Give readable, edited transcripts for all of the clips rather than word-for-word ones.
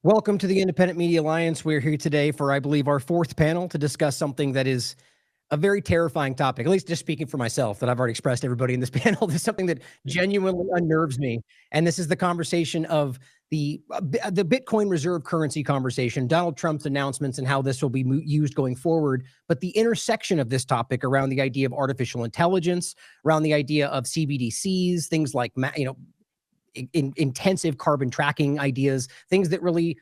Welcome to the Independent Media Alliance. We're here today for, I believe, our fourth panel to discuss something that is a very terrifying topic, at least just speaking for myself, that I've already expressed to everybody in this panel. There's something that genuinely unnerves me. And this is the conversation of the Bitcoin reserve currency conversation, Donald Trump's announcements and how this will be used going forward. But the intersection of this topic around the idea of artificial intelligence, around the idea of CBDCs, things like, intensive carbon tracking ideas, things that really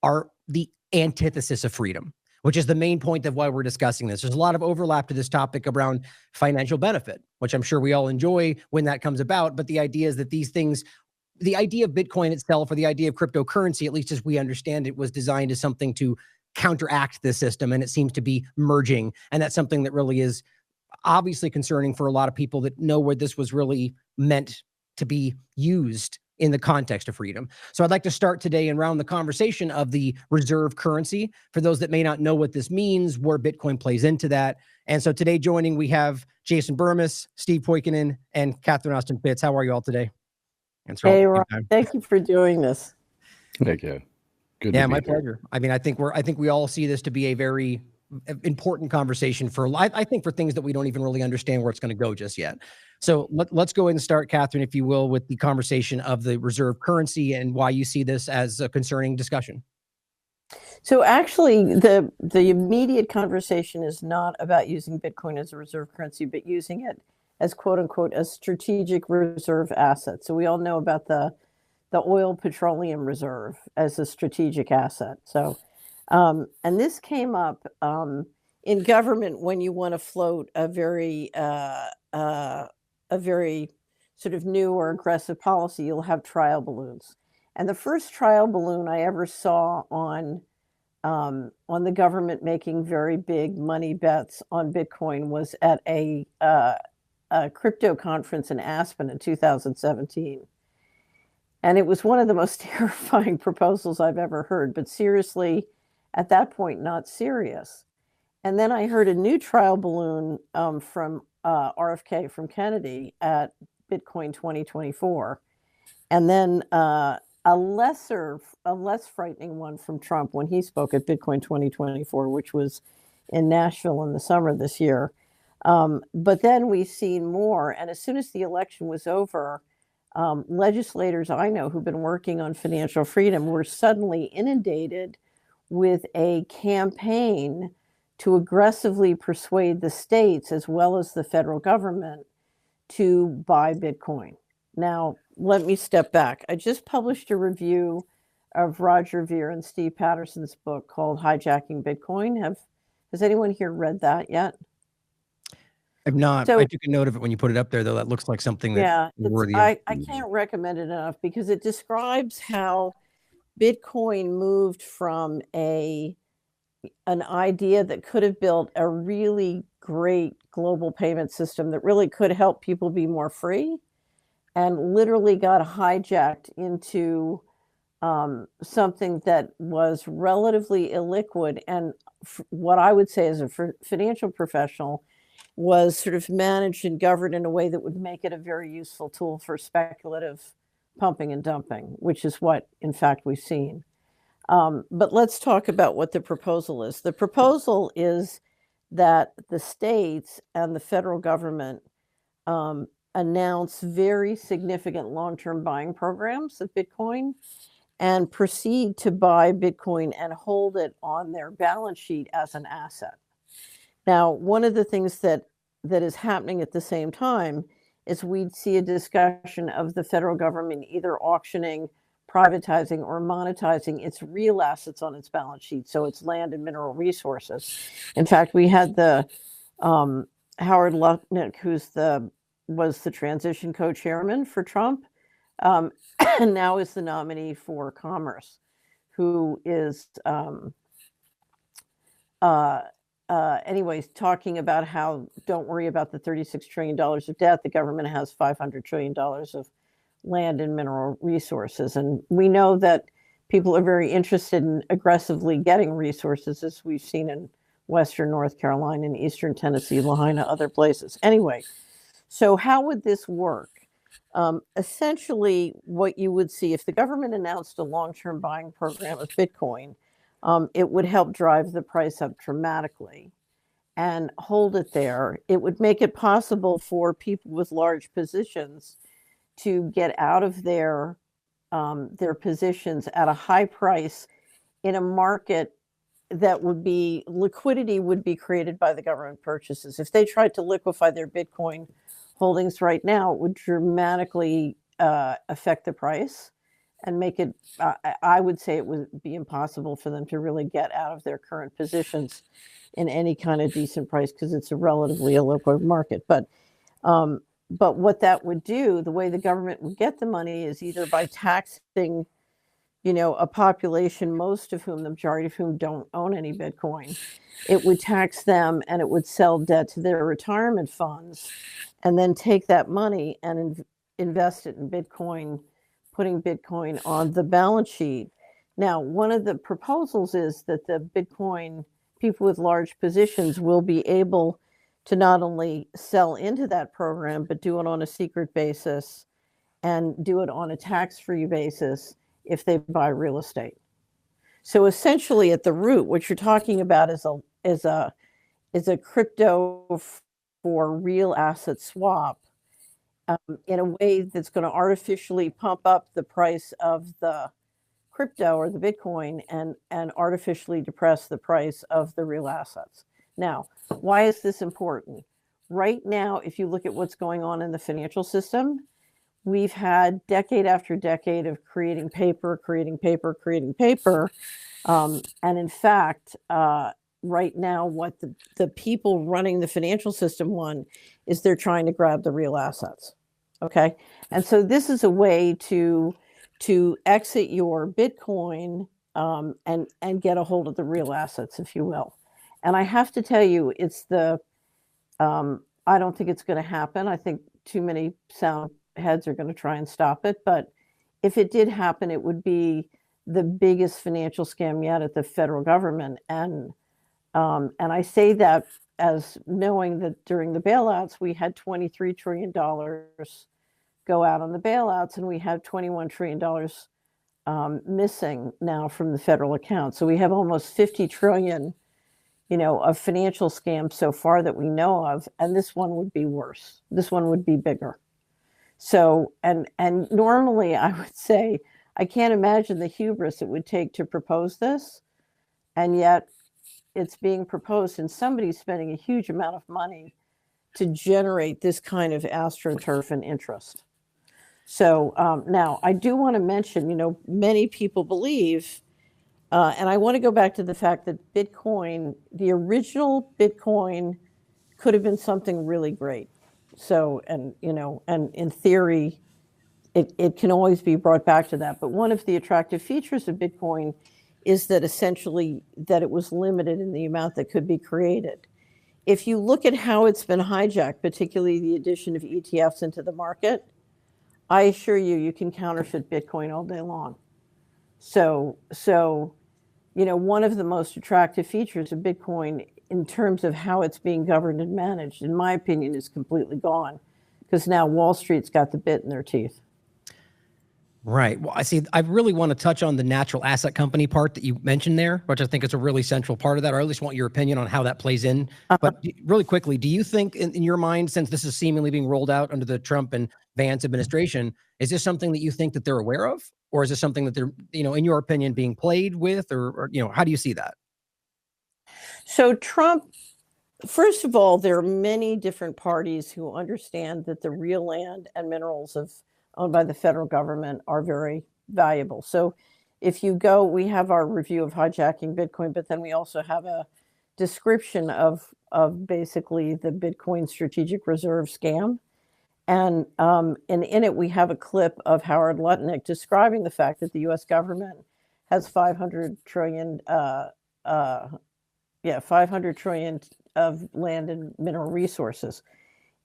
are the antithesis of freedom, which is the main point of why we're discussing this. There's a lot of overlap to this topic around financial benefit, which I'm sure we all enjoy when that comes about. But the idea is that these things, the idea of Bitcoin itself, or the idea of cryptocurrency, at least as we understand it, was designed as something to counteract this system. And it seems to be merging. And that's something that really is obviously concerning for a lot of people that know where this was really meant to be used in the context of freedom. So I'd like to start today and round the conversation of the reserve currency. For those that may not know what this means, where Bitcoin plays into that. And so today joining, we have Jason Bermas, Steve Poikinen, and Catherine Austin Fitz. How are you all today? Hey, Ron, thank you for doing this. Thank you. Good. Yeah, my pleasure. I mean, I think we all see this to be a very important conversation I think for things that we don't even really understand where it's going to go just yet. So let's go ahead and start, Catherine, if you will, with the conversation of the reserve currency and why you see this as a concerning discussion. So actually, the immediate conversation is not about using Bitcoin as a reserve currency, but using it as, quote unquote, a strategic reserve asset. So we all know about the oil petroleum reserve as a strategic asset. So and this came up in government when you want to float a very sort of new or aggressive policy. You'll have trial balloons, and the first trial balloon I ever saw on the government making very big money bets on Bitcoin was at a crypto conference in Aspen in 2017. And it was one of the most terrifying proposals I've ever heard, but seriously, at that point, not serious. And then I heard a new trial balloon from RFK, from Kennedy, at Bitcoin 2024. And then a less frightening one from Trump when he spoke at Bitcoin 2024, which was in Nashville in the summer this year. But then we've seen more. And as soon as the election was over, legislators I know who've been working on financial freedom were suddenly inundated with a campaign to aggressively persuade the states as well as the federal government to buy Bitcoin. Now, let me step back. I just published a review of Roger Ver and Steve Patterson's book called Hijacking Bitcoin. Has anyone here read that yet? I've not. So, I took a note of it when you put it up there, though. That looks like something that worthy of. I can't recommend it enough because it describes how Bitcoin moved from an idea that could have built a really great global payment system that really could help people be more free, and literally got hijacked into something that was relatively illiquid. And what I would say as a financial professional was sort of managed and governed in a way that would make it a very useful tool for speculative pumping and dumping, which is what, in fact, we've seen. But let's talk about what the proposal is. The proposal is that the states and the federal government announce very significant long-term buying programs of Bitcoin and proceed to buy Bitcoin and hold it on their balance sheet as an asset. Now, one of the things that is happening at the same time is we'd see a discussion of the federal government either auctioning, privatizing, or monetizing its real assets on its balance sheet, so its land and mineral resources. In fact, we had the Howard Lutnick, was the transition co-chairman for Trump, and now is the nominee for Commerce, who is anyways, talking about how don't worry about the $36 trillion of debt. The government has $500 trillion of land and mineral resources. And we know that people are very interested in aggressively getting resources, as we've seen in Western North Carolina and Eastern Tennessee, Lahaina, other places. Anyway, so how would this work? Essentially, what you would see if the government announced a long-term buying program of Bitcoin, it would help drive the price up dramatically and hold it there. It would make it possible for people with large positions to get out of their positions at a high price in a market that would be liquidity would be created by the government purchases. If they tried to liquefy their Bitcoin holdings right now, it would dramatically affect the price and make it, I would say it would be impossible for them to really get out of their current positions in any kind of decent price because it's a relatively illiquid market. But what that would do, the way the government would get the money is either by taxing, a population, most of whom, the majority of whom don't own any Bitcoin. It would tax them and it would sell debt to their retirement funds and then take that money and invest it in Bitcoin, putting Bitcoin on the balance sheet. Now, one of the proposals is that the Bitcoin people with large positions will be able to not only sell into that program, but do it on a secret basis and do it on a tax-free basis if they buy real estate. So essentially at the root, what you're talking about is a crypto for real asset swap in a way that's going to artificially pump up the price of the crypto or the Bitcoin and artificially depress the price of the real assets. Now, why is this important? Right now, if you look at what's going on in the financial system, we've had decade after decade of creating paper. And in fact, right now, what the people running the financial system want is they're trying to grab the real assets. Okay. And so this is a way to exit your Bitcoin and get a hold of the real assets, if you will. And I have to tell you, it's I don't think it's going to happen. I think too many sound heads are going to try and stop it. But if it did happen, it would be the biggest financial scam yet at the federal government. And I say that as knowing that during the bailouts, we had $23 trillion go out on the bailouts, and we have $21 trillion missing now from the federal account. So we have almost 50 trillion, of financial scams so far that we know of. And this one would be worse. This one would be bigger. So, and normally I would say, I can't imagine the hubris it would take to propose this. And yet it's being proposed, and somebody's spending a huge amount of money to generate this kind of astroturf and interest. So now I do want to mention, many people believe, and I want to go back to the fact that Bitcoin, the original Bitcoin, could have been something really great. So, and in theory, it can always be brought back to that. But one of the attractive features of Bitcoin is that essentially that it was limited in the amount that could be created. If you look at how it's been hijacked, particularly the addition of ETFs into the market, I assure you, you can counterfeit Bitcoin all day long. So one of the most attractive features of Bitcoin in terms of how it's being governed and managed, in my opinion, is completely gone because now Wall Street's got the bit in their teeth. Right. Well, I really want to touch on the natural asset company part that you mentioned there, which I think is a really central part of that, or at least want your opinion on how that plays in. But really quickly, do you think in your mind, since this is seemingly being rolled out under the Trump and Vance administration, is this something that you think that they're aware of? Or is this something that they're, in your opinion, being played with? Or how do you see that? So Trump, first of all, there are many different parties who understand that the real land and minerals owned by the federal government are very valuable. So if you go, we have our review of hijacking Bitcoin, but then we also have a description of basically the Bitcoin strategic reserve scam. And in it, we have a clip of Howard Lutnick describing the fact that the US government has 500 trillion, 500 trillion of land and mineral resources.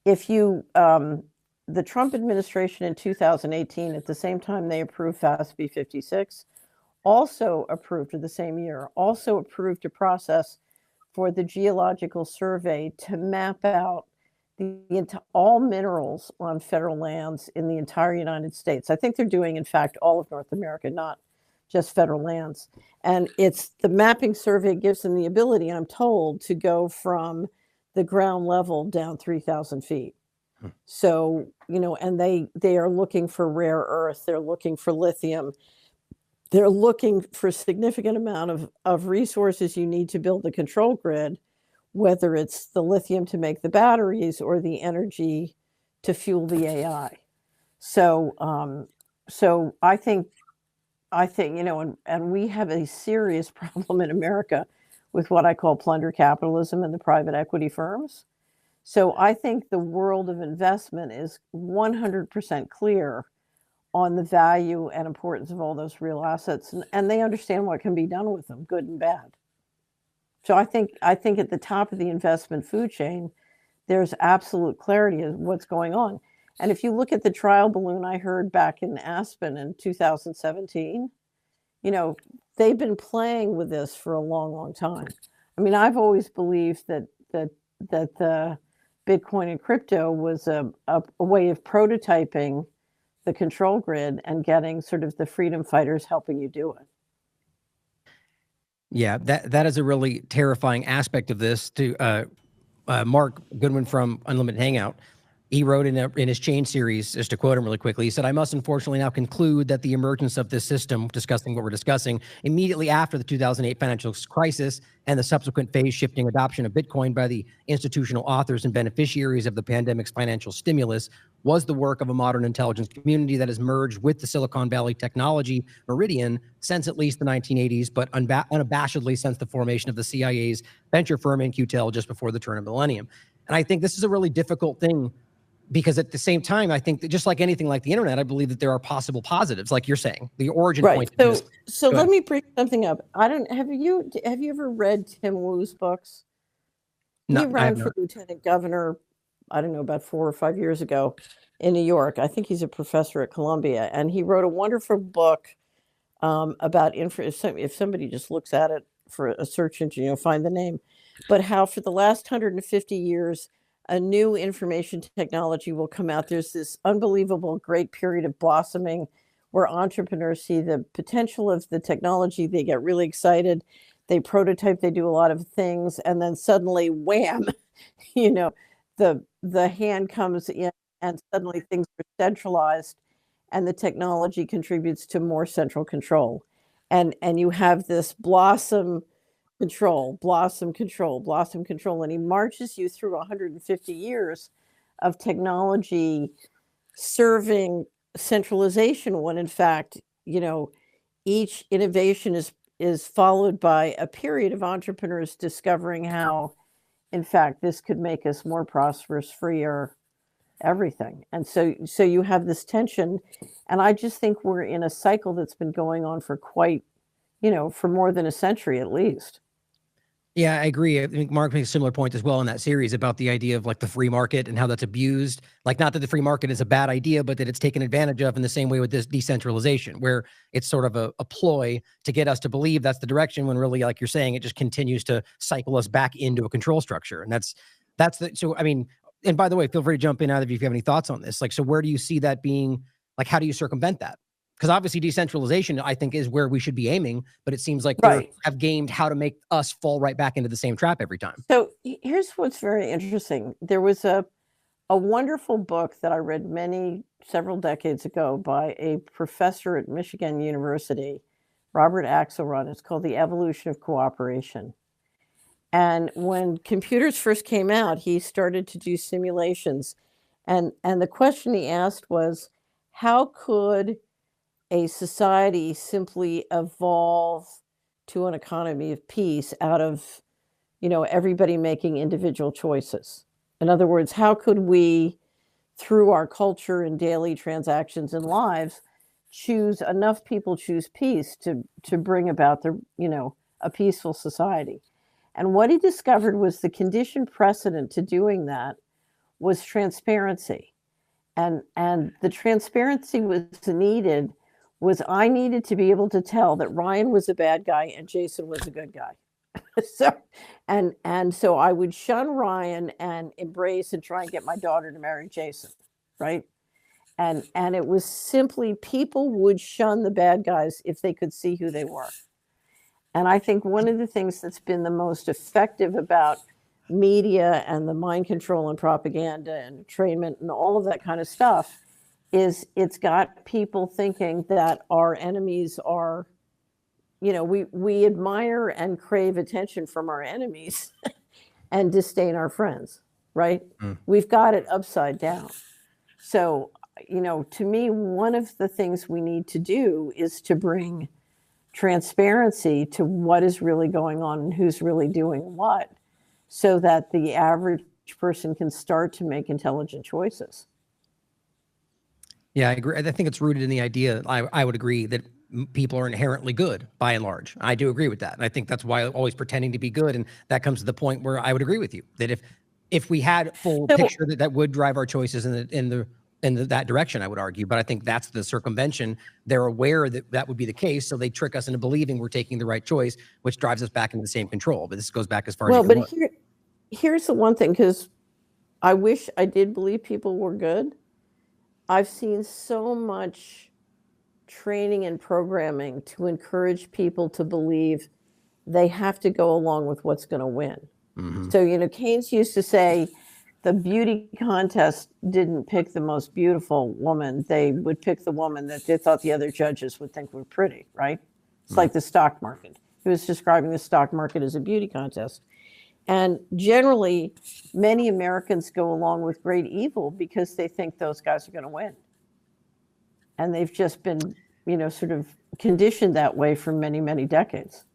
If you, the Trump administration in 2018, at the same time they approved FASB 56, also approved, or the same year, also approved a process for the Geological Survey to map out all minerals on federal lands in the entire United States. I think they're doing, in fact, all of North America, not just federal lands. And it's the mapping survey gives them the ability, I'm told, to go from the ground level down 3,000 feet. So, and they are looking for rare earth, they're looking for lithium, they're looking for a significant amount of resources you need to build the control grid, whether it's the lithium to make the batteries or the energy to fuel the AI. So, so I think, and we have a serious problem in America with what I call plunder capitalism and the private equity firms. So I think the world of investment is 100% clear on the value and importance of all those real assets, and they understand what can be done with them, good and bad. So I think at the top of the investment food chain, there's absolute clarity of what's going on. And if you look at the trial balloon I heard back in Aspen in 2017, they've been playing with this for a long, long time. I mean, I've always believed that the Bitcoin and crypto was a way of prototyping the control grid and getting sort of the freedom fighters helping you do it. Yeah, that is a really terrifying aspect of this. To Mark Goodwin from Unlimited Hangout, he wrote in his Chain series, just to quote him really quickly, he said, "I must unfortunately now conclude that the emergence of this system," discussing what we're discussing, "immediately after the 2008 financial crisis and the subsequent phase-shifting adoption of Bitcoin by the institutional authors and beneficiaries of the pandemic's financial stimulus, was the work of a modern intelligence community that has merged with the Silicon Valley technology meridian since at least the 1980s, but unabashedly since the formation of the CIA's venture firm In-Q-Tel just before the turn of the millennium." And I think this is a really difficult thing, because at the same time, I think that just like anything like the internet, I believe that there are possible positives, like you're saying, the origin point. So let me bring something up. Have you ever read Tim Wu's books? No, he ran for lieutenant governor, I don't know, about 4 or 5 years ago in New York. I think he's a professor at Columbia, and he wrote a wonderful book about if somebody just looks at it for a search engine, you'll find the name, but how for the last 150 years, a new information technology will come out. There's this unbelievable great period of blossoming where entrepreneurs see the potential of the technology. They get really excited. They prototype, they do a lot of things, and then suddenly, wham, the hand comes in and suddenly things are centralized and the technology contributes to more central control. And you have this blossom control, and he marches you through 150 years of technology serving centralization, when in fact, each innovation is followed by a period of entrepreneurs discovering how, in fact, this could make us more prosperous, freer, everything. And so you have this tension, and I just think we're in a cycle that's been going on for for more than a century at least. Yeah, I agree. I think Mark makes a similar point as well in that series about the idea of like the free market and how that's abused. Like, not that the free market is a bad idea, but that it's taken advantage of in the same way with this decentralization, where it's sort of a ploy to get us to believe that's the direction, when really, like you're saying, it just continues to cycle us back into a control structure. And so, I mean, and by the way, feel free to jump in either of you if you have any thoughts on this. Like, so where do you see that being? Like, how do you circumvent that? Because obviously decentralization, I think, is where we should be aiming, but it seems like they have gamed how to make us fall right back into the same trap every time. So here's what's very interesting. There was a wonderful book that I read several decades ago by a professor at Michigan University, Robert Axelrod. It's called The Evolution of Cooperation. And when computers first came out, he started to do simulations. And the question he asked was, how could a society simply evolve to an economy of peace out of, everybody making individual choices? In other words, how could we, through our culture and daily transactions and lives, enough people choose peace to bring about a peaceful society? And what he discovered was the condition precedent to doing that was transparency. And the transparency I needed to be able to tell that Ryan was a bad guy and Jason was a good guy. So, and so I would shun Ryan and embrace and try and get my daughter to marry Jason, right? And it was simply people would shun the bad guys if they could see who they were. And I think one of the things that's been the most effective about media and the mind control and propaganda and entrainment and all of that kind of stuff is it's got people thinking that our enemies are, we admire and crave attention from our enemies and disdain our friends, right? We've got it upside down. So, to me, one of the things we need to do is to bring transparency to what is really going on and who's really doing what, so that the average person can start to make intelligent choices. Yeah, I agree. I think it's rooted in the idea, I would agree, that people are inherently good by and large. I do agree with that. And I think that's why always pretending to be good. And that comes to the point where I would agree with you that if we had full picture, that would drive our choices in that direction, I would argue. But I think that's the circumvention. They're aware that that would be the case, so they trick us into believing we're taking the right choice, which drives us back into the same control. But this goes back as far as well. But here's the one thing, because I wish I did believe people were good. I've seen so much training and programming to encourage people to believe they have to go along with what's going to win. Mm-hmm. So, Keynes used to say the beauty contest didn't pick the most beautiful woman. They would pick the woman that they thought the other judges would think were pretty, right? It's like the stock market. He was describing the stock market as a beauty contest. And generally, many Americans go along with great evil because they think those guys are going to win. And they've just been, sort of conditioned that way for many, many decades.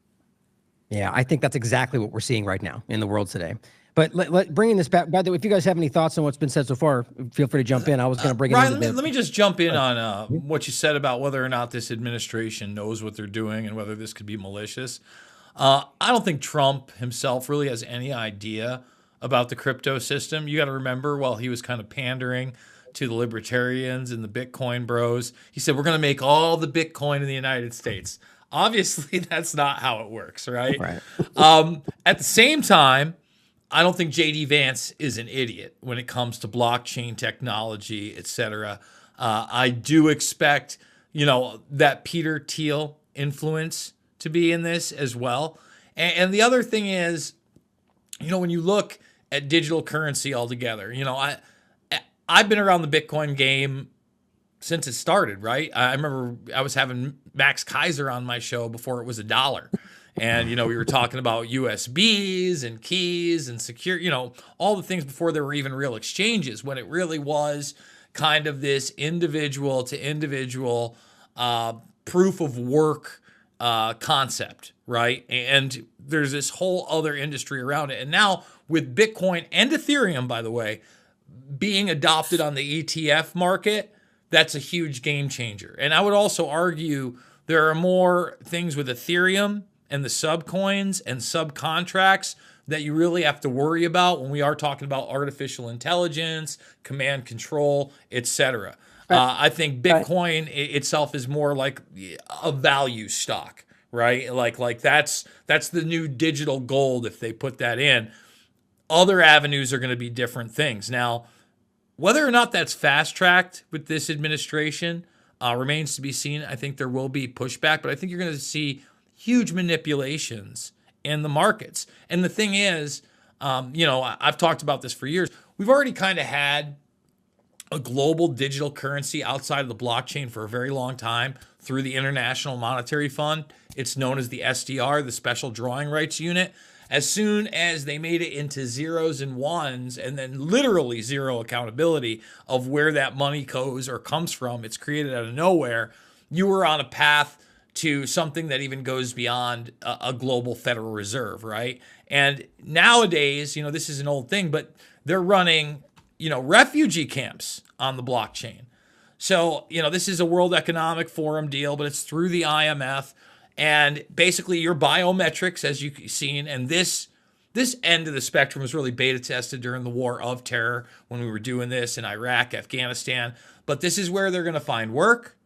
Yeah, I think that's exactly what we're seeing right now in the world today. But bringing this back, by the way, if you guys have any thoughts on what's been said so far, feel free to jump in. I was going to bring it Ryan, let me just jump in on what you said about whether or not this administration knows what they're doing and whether this could be malicious. I don't think Trump himself really has any idea about the crypto system. You got to remember, while he was kind of pandering to the libertarians and the Bitcoin bros, he said, we're going to make all the Bitcoin in the United States. Obviously, that's not how it works, right? At the same time, I don't think J.D. Vance is an idiot when it comes to blockchain technology, et cetera. I do expect, that Peter Thiel influence to be in this as well. And the other thing is, when you look at digital currency altogether, I've been around the Bitcoin game since it started, right? I remember I was having Max Kaiser on my show before it was $1. And, we were talking about USBs and keys and secure, all the things before there were even real exchanges, when it really was kind of this individual to individual proof of work concept, right? And there's this whole other industry around it. And now with Bitcoin and Ethereum, by the way, being adopted on the ETF market, that's a huge game changer. And I would also argue there are more things with Ethereum and the subcoins and subcontracts that you really have to worry about when we are talking about artificial intelligence, command control, etc. I think Bitcoin itself is more like a value stock, right? Like that's the new digital gold if they put that in. Other avenues are going to be different things. Now, whether or not that's fast-tracked with this administration remains to be seen. I think there will be pushback, but I think you're going to see huge manipulations in the markets. And the thing is, I've talked about this for years. We've already kind of had a global digital currency outside of the blockchain for a very long time through the International Monetary Fund. It's known as the SDR, the Special Drawing Rights Unit. As soon as they made it into zeros and ones and then literally zero accountability of where that money goes or comes from, it's created out of nowhere, you were on a path to something that even goes beyond a global Federal Reserve, right? And nowadays, this is an old thing, but they're running, refugee camps on the blockchain. So, this is a World Economic Forum deal, but it's through the IMF. And basically your biometrics, as you've seen, and this end of the spectrum was really beta tested during the war of terror when we were doing this in Iraq, Afghanistan. But this is where they're going to find work.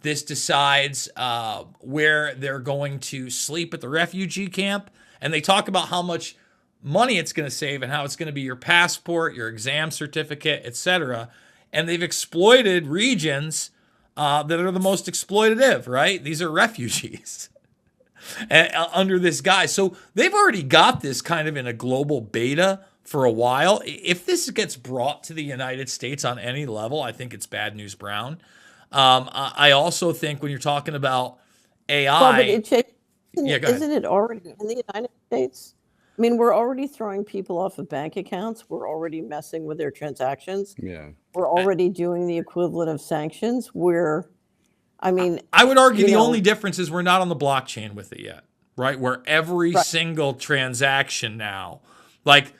This decides where they're going to sleep at the refugee camp. And they talk about how much money it's going to save and how it's going to be your passport, your exam certificate, etc. And they've exploited regions that are the most exploitative, right? These are refugees under this guy. So they've already got this kind of in a global beta for a while. If this gets brought to the United States on any level, I think it's bad news brown. I also think when you're talking about AI, well, but isn't it already in the United States? I mean, we're already throwing people off of bank accounts. We're already messing with their transactions. Yeah. We're already doing the equivalent of sanctions. I would argue the only difference is we're not on the blockchain with it yet, right? Where every single transaction now, like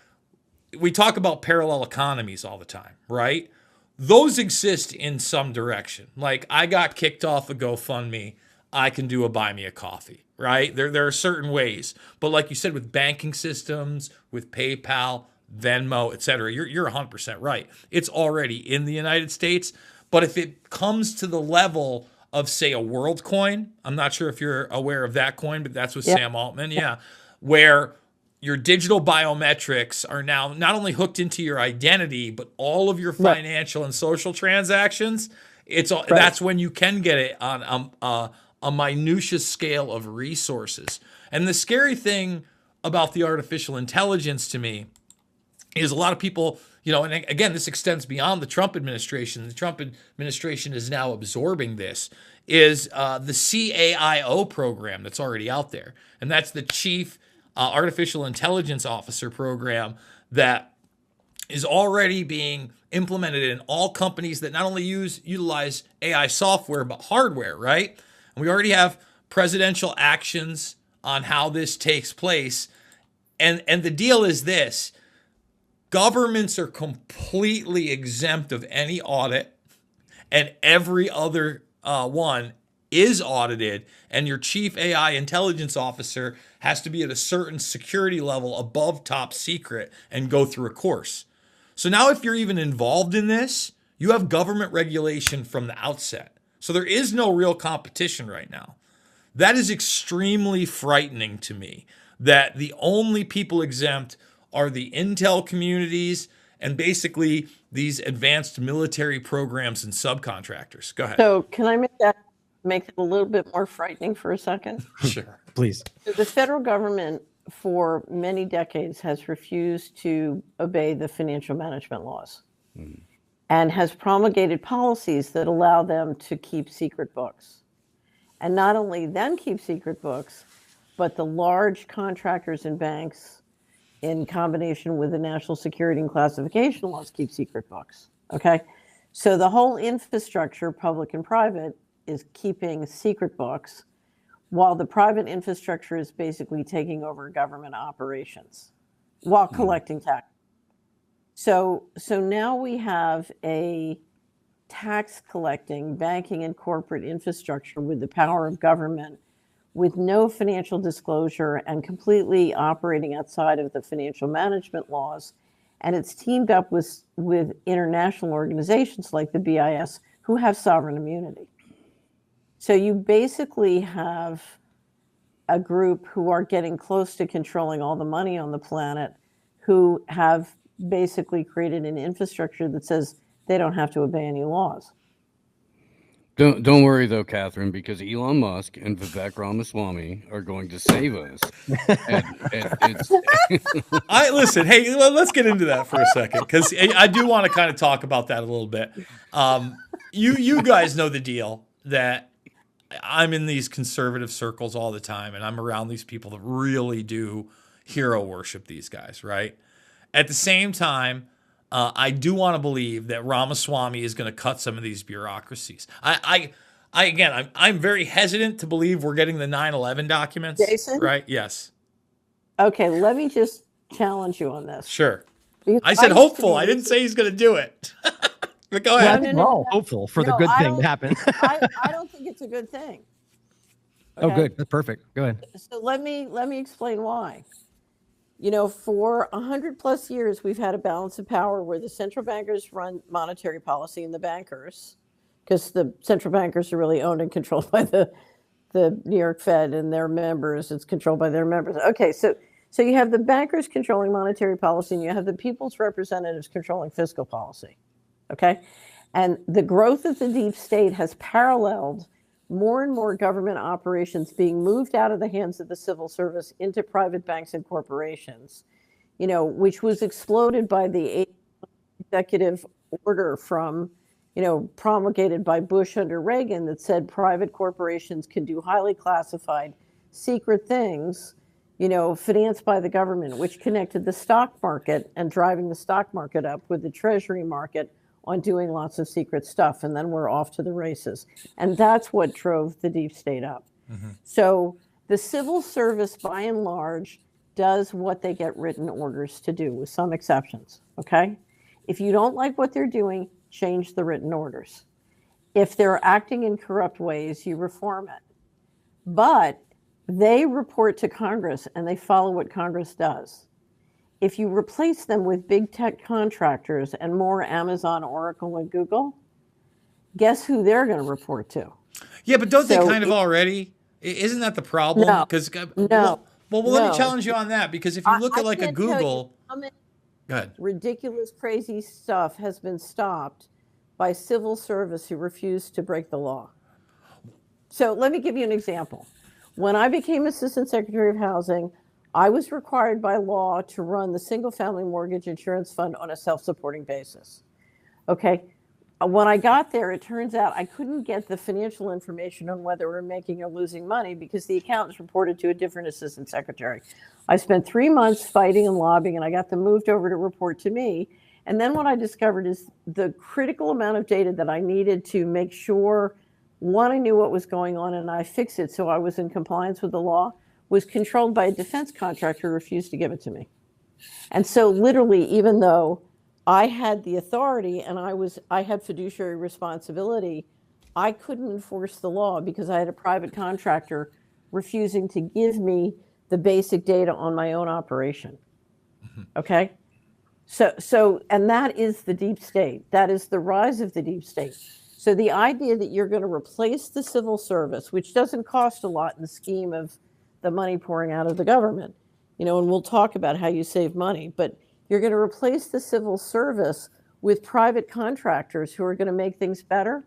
we talk about parallel economies all the time, right? Those exist in some direction. Like I got kicked off a GoFundMe, I can do a buy me a coffee, right? There are certain ways. But like you said, with banking systems, with PayPal, Venmo, et cetera, you're 100% right. It's already in the United States. But if it comes to the level of, say, a world coin, I'm not sure if you're aware of that coin, but that's with Sam Altman, where your digital biometrics are now not only hooked into your identity, but all of your financial and social transactions. That's when you can get it on a minutiae scale of resources. And the scary thing about the artificial intelligence to me is a lot of people, and again, this extends beyond the Trump administration. The Trump administration is now absorbing this, is the CAIO program that's already out there. And that's the Chief Artificial Intelligence Officer program that is already being implemented in all companies that not only utilize AI software, but hardware, right? And we already have presidential actions on how this takes place. And the deal is this: governments are completely exempt of any audit, and every other one is audited, and your chief AI intelligence officer has to be at a certain security level above top secret and go through a course. So now if you're even involved in this, you have government regulation from the outset. So there is no real competition right now. That is extremely frightening to me, that the only people exempt are the intel communities and basically these advanced military programs and subcontractors. Go ahead. So can I make it a little bit more frightening for a second? Sure. Please. The federal government for many decades has refused to obey the financial management laws and has promulgated policies that allow them to keep secret books. And not only then keep secret books, but the large contractors and banks, in combination with the national security and classification laws, keep secret books. Okay. So the whole infrastructure, public and private, is keeping secret books, while the private infrastructure is basically taking over government operations while collecting tax. So now we have a tax collecting, banking, and corporate infrastructure with the power of government, with no financial disclosure and completely operating outside of the financial management laws. And it's teamed up with international organizations like the BIS, who have sovereign immunity. So you basically have a group who are getting close to controlling all the money on the planet, who have basically created an infrastructure that says they don't have to obey any laws. Don't worry though, Catherine, because Elon Musk and Vivek Ramaswamy are going to save us. Listen. Hey, let's get into that for a second, because I do want to kind of talk about that a little bit. You guys know the deal that I'm in these conservative circles all the time, and I'm around these people that really do hero worship these guys, right? At the same time, I do want to believe that Ramaswamy is going to cut some of these bureaucracies. I'm very hesitant to believe we're getting the 9/11 documents. Jason? Right? Yes. Okay, let me just challenge you on this. Sure. Because I said hopeful. I didn't say he's going to do it. But go ahead. We're all hopeful for the good thing to happen. I don't think it's a good thing. Okay? Oh, good. That's perfect. Go ahead. So let me explain why. For 100+ years, we've had a balance of power where the central bankers run monetary policy and the bankers because the central bankers are really owned and controlled by the New York Fed and their members. It's controlled by their members. Okay, so you have the bankers controlling monetary policy, and you have the people's representatives controlling fiscal policy. Okay, and the growth of the deep state has paralleled more and more government operations being moved out of the hands of the civil service into private banks and corporations, which was exploded by the executive order from, promulgated by Bush under Reagan that said private corporations can do highly classified secret things, financed by the government, which connected the stock market and driving the stock market up with the treasury market on doing lots of secret stuff. And then we're off to the races. And that's what drove the deep state up. So the civil service, by and large, does what they get written orders to do, with some exceptions. Okay? If you don't like what they're doing, change the written orders. If they're acting in corrupt ways, you reform it. But they report to Congress and they follow what Congress does. If you replace them with big tech contractors and more Amazon, Oracle, and Google, guess who they're going to report to? Yeah, but don't they kind of already? Isn't that the problem? No. Well, let me challenge you on that, because if you look at like a Google, go ahead. Ridiculous, crazy stuff has been stopped by civil service who refused to break the law. So let me give you an example. When I became Assistant Secretary of Housing, I was required by law to run the Single Family Mortgage Insurance Fund on a self-supporting basis. Okay. When I got there, it turns out I couldn't get the financial information on whether we're making or losing money because the accountants reported to a different assistant secretary. I spent 3 months fighting and lobbying, and I got them moved over to report to me. And then what I discovered is the critical amount of data that I needed to make sure, one, I knew what was going on and I fixed it so I was in compliance with the law, was controlled by a defense contractor who refused to give it to me. And so literally, even though I had the authority and I had fiduciary responsibility, I couldn't enforce the law because I had a private contractor refusing to give me the basic data on my own operation. Okay? So, and that is the deep state. That is the rise of the deep state. So the idea that you're going to replace the civil service, which doesn't cost a lot in the scheme of the money pouring out of the government, and we'll talk about how you save money, but you're going to replace the civil service with private contractors who are going to make things better.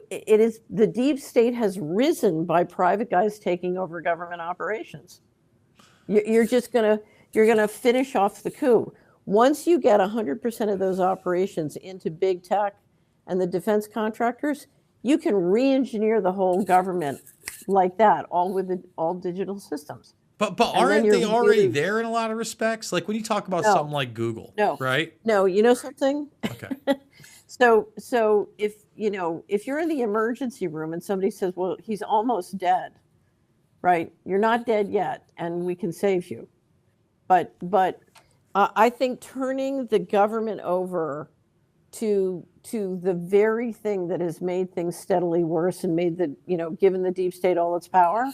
It is, the deep state has risen by private guys taking over government operations. You're going to finish off the coup. Once you get 100% of those operations into big tech and the defense contractors, you can re-engineer the whole government like that, all digital systems. But aren't they already there in a lot of respects? Like when you talk about something like Google, right? No, you know something? Okay. So if you're in the emergency room and somebody says, well, he's almost dead, right? You're not dead yet, and we can save you. But I think turning the government over to the very thing that has made things steadily worse and made given the deep state all its power,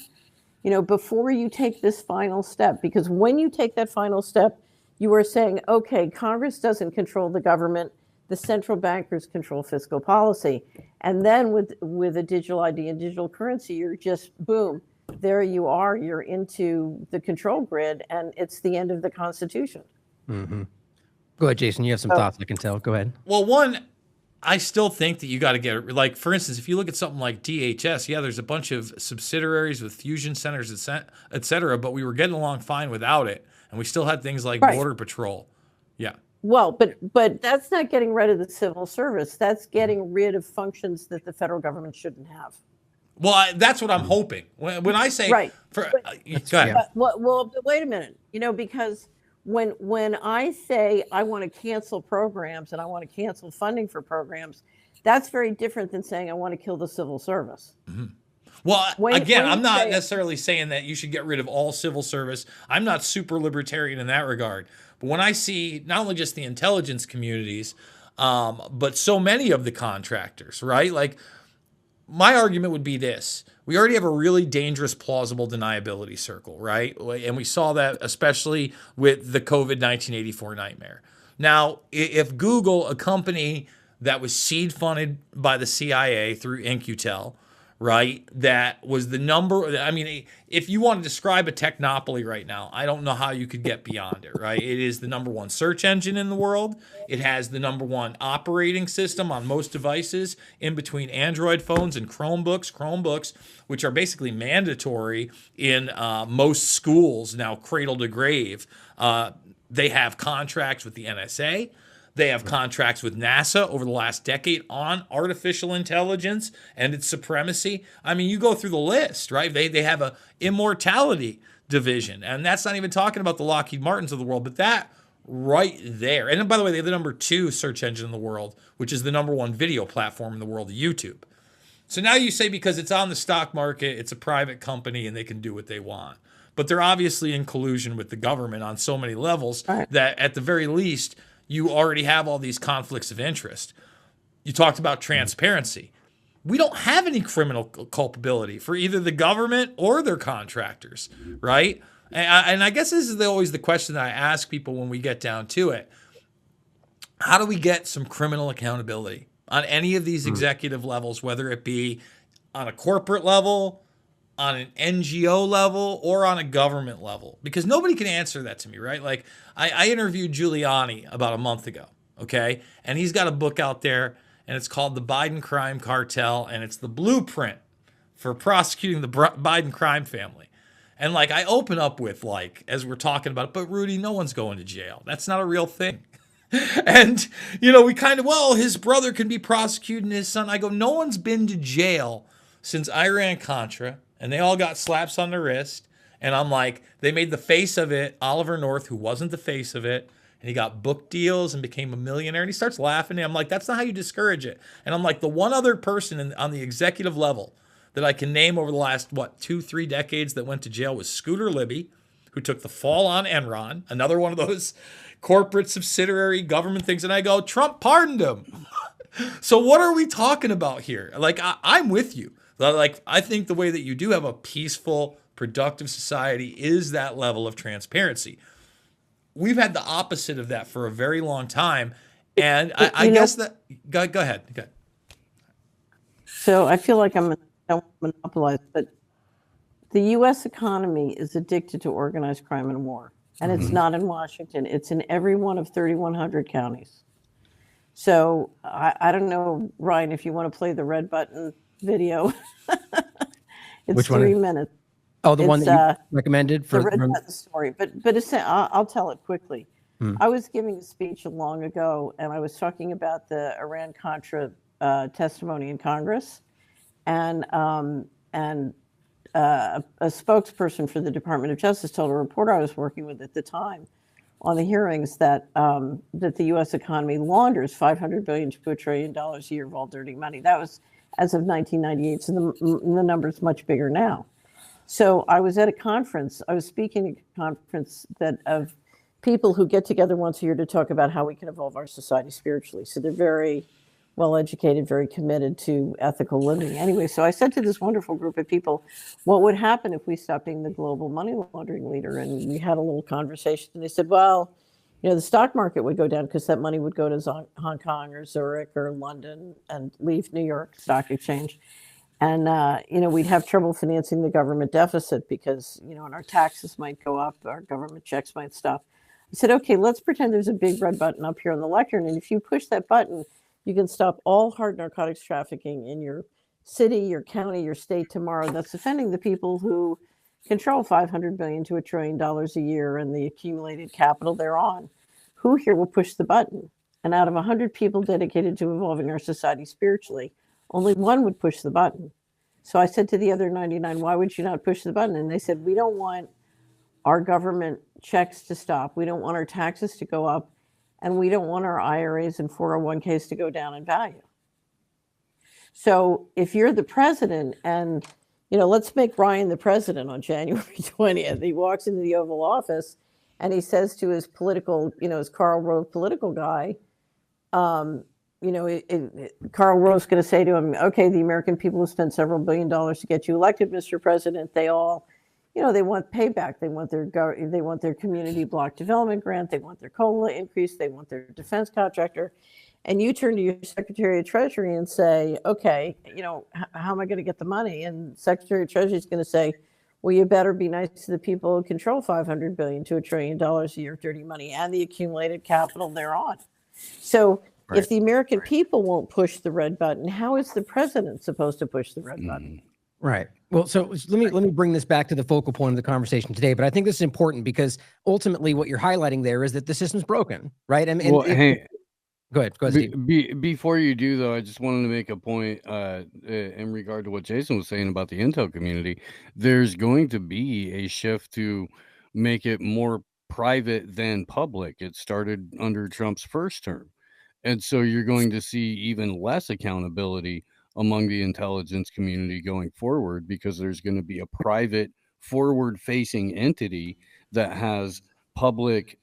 before you take this final step, because when you take that final step, you are saying, okay, Congress doesn't control the government, the central bankers control fiscal policy. And then with a digital ID and digital currency, you're just, boom, there you are, you're into the control grid, and it's the end of the Constitution. Mm-hmm. Go ahead, Jason. You have some thoughts, I can tell. Go ahead. Well, one, I still think that you got to get, like, for instance, if you look at something like DHS, yeah, there's a bunch of subsidiaries with fusion centers, et cetera, but we were getting along fine without it. And we still had things like Border Patrol. Yeah. Well, but that's not getting rid of the civil service. That's getting rid of functions that the federal government shouldn't have. Well, that's what I'm hoping. When I say, go ahead. Well, but wait a minute, because when I say I want to cancel programs and I want to cancel funding for programs, that's very different than saying I want to kill the civil service. Mm-hmm. Well, again, I'm not necessarily saying that you should get rid of all civil service. I'm not super libertarian in that regard. But when I see not only just the intelligence communities, but so many of the contractors, right? Like, my argument would be this. We already have a really dangerous plausible deniability circle, right? And we saw that especially with the COVID 1984 nightmare. Now, if Google, a company that was seed funded by the CIA through InQtel, right? That was the number. I mean, if you want to describe a technopoly right now, I don't know how you could get beyond it, right? It is the number one search engine in the world. It has the number one operating system on most devices in between Android phones and Chromebooks, which are basically mandatory in most schools now, cradle to grave. They have contracts with the NSA. They have contracts with NASA over the last decade on artificial intelligence and its supremacy. I mean, you go through the list, right? They have a immortality division, and that's not even talking about the Lockheed Martins of the world, but that right there. And then, by the way, they have the number 2 search engine in the world, which is the number 1 video platform in the world, YouTube. So now you say because it's on the stock market, it's a private company and they can do what they want. But they're obviously in collusion with the government on so many levels that at the very least, you already have all these conflicts of interest. You talked about transparency. We don't have any criminal culpability for either the government or their contractors, right? And I guess this is always the question that I ask people when we get down to it. How do we get some criminal accountability on any of these executive levels, whether it be on a corporate level, on an NGO level, or on a government level? Because nobody can answer that to me, right? Like, I interviewed Giuliani about a month ago, okay? And he's got a book out there, and it's called The Biden Crime Cartel, and it's the blueprint for prosecuting the Biden crime family. And, like, I open up with, like, as we're talking about it, but Rudy, no one's going to jail. That's not a real thing. And, you know, we kind of, well, his brother can be prosecuted and his son. I go, no one's been to jail since Iran-Contra, and they all got slaps on the wrist. And I'm like, they made the face of it Oliver North, who wasn't the face of it. And he got book deals and became a millionaire. And he starts laughing. And I'm like, that's not how you discourage it. And I'm like, the one other person on the executive level that I can name over the last, 2-3 decades that went to jail was Scooter Libby, who took the fall on Enron, another one of those corporate subsidiary government things. And I go, Trump pardoned him. So what are we talking about here? Like, I'm with you. Like, I think the way that you do have a peaceful, productive society is that level of transparency. We've had the opposite of that for a very long time. And I guess that, go ahead. So I feel like I don't monopolize, but the U.S. economy is addicted to organized crime and war. And it's not in Washington. It's in every one of 3,100 counties. So I don't know, Ryan, if you want to play the red button video. It's Which one? 3 minutes. Oh, the one that you recommended for the red button story. But I'll tell it quickly. I was giving a speech long ago, and I was talking about the Iran-Contra testimony in Congress, and a spokesperson for the Department of Justice told a reporter I was working with at the time on the hearings that the U.S. economy launders $500 billion to $1 trillion a year of all dirty money. That was as of 1998. So the number's much bigger now. So I was at a conference. I was speaking at a conference of people who get together once a year to talk about how we can evolve our society spiritually. So they're very well educated, very committed to ethical living. Anyway, so I said to this wonderful group of people, what would happen if we stopped being the global money laundering leader? And we had a little conversation. And they said, well, the stock market would go down because that money would go to Hong Kong or Zurich or London and leave New York Stock Exchange. And, we'd have trouble financing the government deficit because, and our taxes might go up, our government checks might stop. I said, okay, let's pretend there's a big red button up here on the lectern. And if you push that button, you can stop all hard narcotics trafficking in your city, your county, your state tomorrow. That's offending the people who control $500 billion to $1 trillion a year and the accumulated capital they're on. Who here will push the button? And out of 100 people dedicated to evolving our society spiritually, only one would push the button. So I said to the other 99, why would you not push the button? And they said, we don't want our government checks to stop. We don't want our taxes to go up. And we don't want our IRAs and 401ks to go down in value. So if you're the president and, let's make Ryan the president on January 20th. He walks into the Oval Office and he says to his political, his Karl Rove political guy, Karl Rove's going to say to him, okay, the American people have spent several $1 billion to get you elected, Mr. President. They all, they want payback. They want their community block development grant. They want their COLA increase. They want their defense contractor. and you turn to your Secretary of Treasury and say, okay, how am I going to get the money? And Secretary of Treasury is going to say, well, you better be nice to the people who control $500 billion to $1 trillion a year of dirty money and the accumulated capital thereon. So if the American people won't push the red button, how is the president supposed to push the red button? Right. Well, so let me bring this back to the focal point of the conversation today. But I think this is important because ultimately what you're highlighting there is that the system's broken, right? And hey, go ahead, Steve. Before you do, though, I just wanted to make a point in regard to what Jason was saying about the intel community. There's going to be a shift to make it more private than public. It started under Trump's first term. And so you're going to see even less accountability among the intelligence community going forward, because there's going to be a private forward-facing entity that has public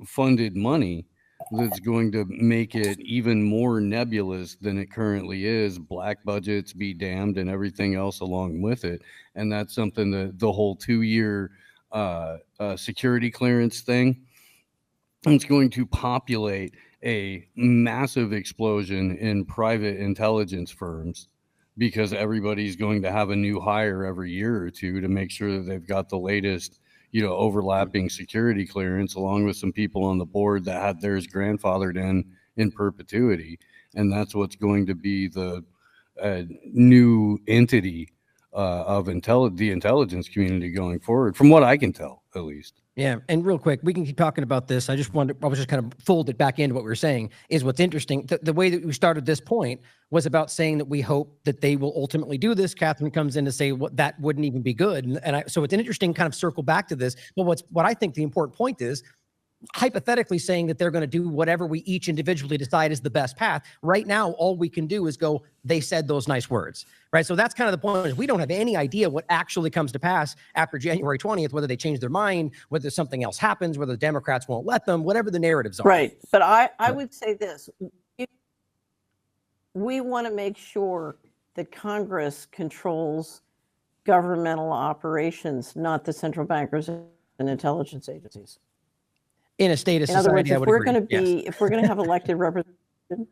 funded money that's going to make it even more nebulous than it currently is. Black budgets be damned and everything else along with it. And that's something that the whole 2-year security clearance thing, it's going to populate a massive explosion in private intelligence firms, because everybody's going to have a new hire every year or two to make sure that they've got the latest, overlapping security clearance, along with some people on the board that had theirs grandfathered in perpetuity. And that's what's going to be the new entity of the intelligence community going forward, from what I can tell, at least. Yeah, and real quick, we can keep talking about this. I was just kind of fold it back into what we were saying. Is what's interesting, the way that we started this point was about saying that we hope that they will ultimately do this. Catherine comes in to say what that wouldn't even be good, so it's an interesting kind of circle back to this. But what I think the important point is, hypothetically saying that they're going to do whatever we each individually decide is the best path. Right now, all we can do is go, they said those nice words, right? So that's kind of the point, is we don't have any idea what actually comes to pass after January 20th, whether they change their mind, whether something else happens, whether the Democrats won't let them, whatever the narratives are. Right. But I would say this. We want to make sure that Congress controls governmental operations, not the central bankers and intelligence agencies. In a state of society, in other words, if we're going to have elected representatives,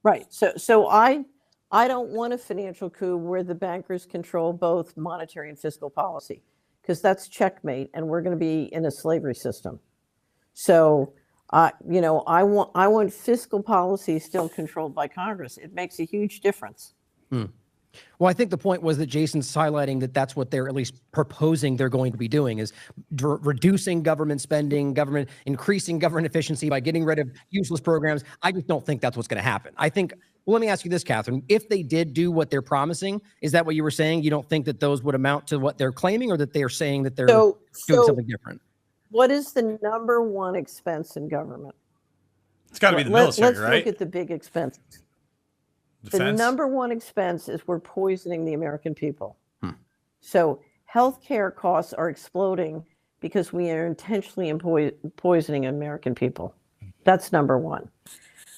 right? So I don't want a financial coup where the bankers control both monetary and fiscal policy, because that's checkmate, and we're going to be in a slavery system. So, I want fiscal policy still controlled by Congress. It makes a huge difference. Well, I think the point was that Jason's highlighting that that's what they're at least proposing they're going to be doing, is reducing government spending, increasing government efficiency by getting rid of useless programs. I just don't think that's what's going to happen. I think, well, let me ask you this, Catherine. If they did do what they're promising, is that what you were saying? You don't think that those would amount to what they're claiming, or that they're saying that they're doing something different? What is the number one expense in government? It's got to be the military, let's right? Let's look at the big expenses. Defense? The number one expense is we're poisoning the American people. So healthcare costs are exploding because we are intentionally poisoning American people. That's number one.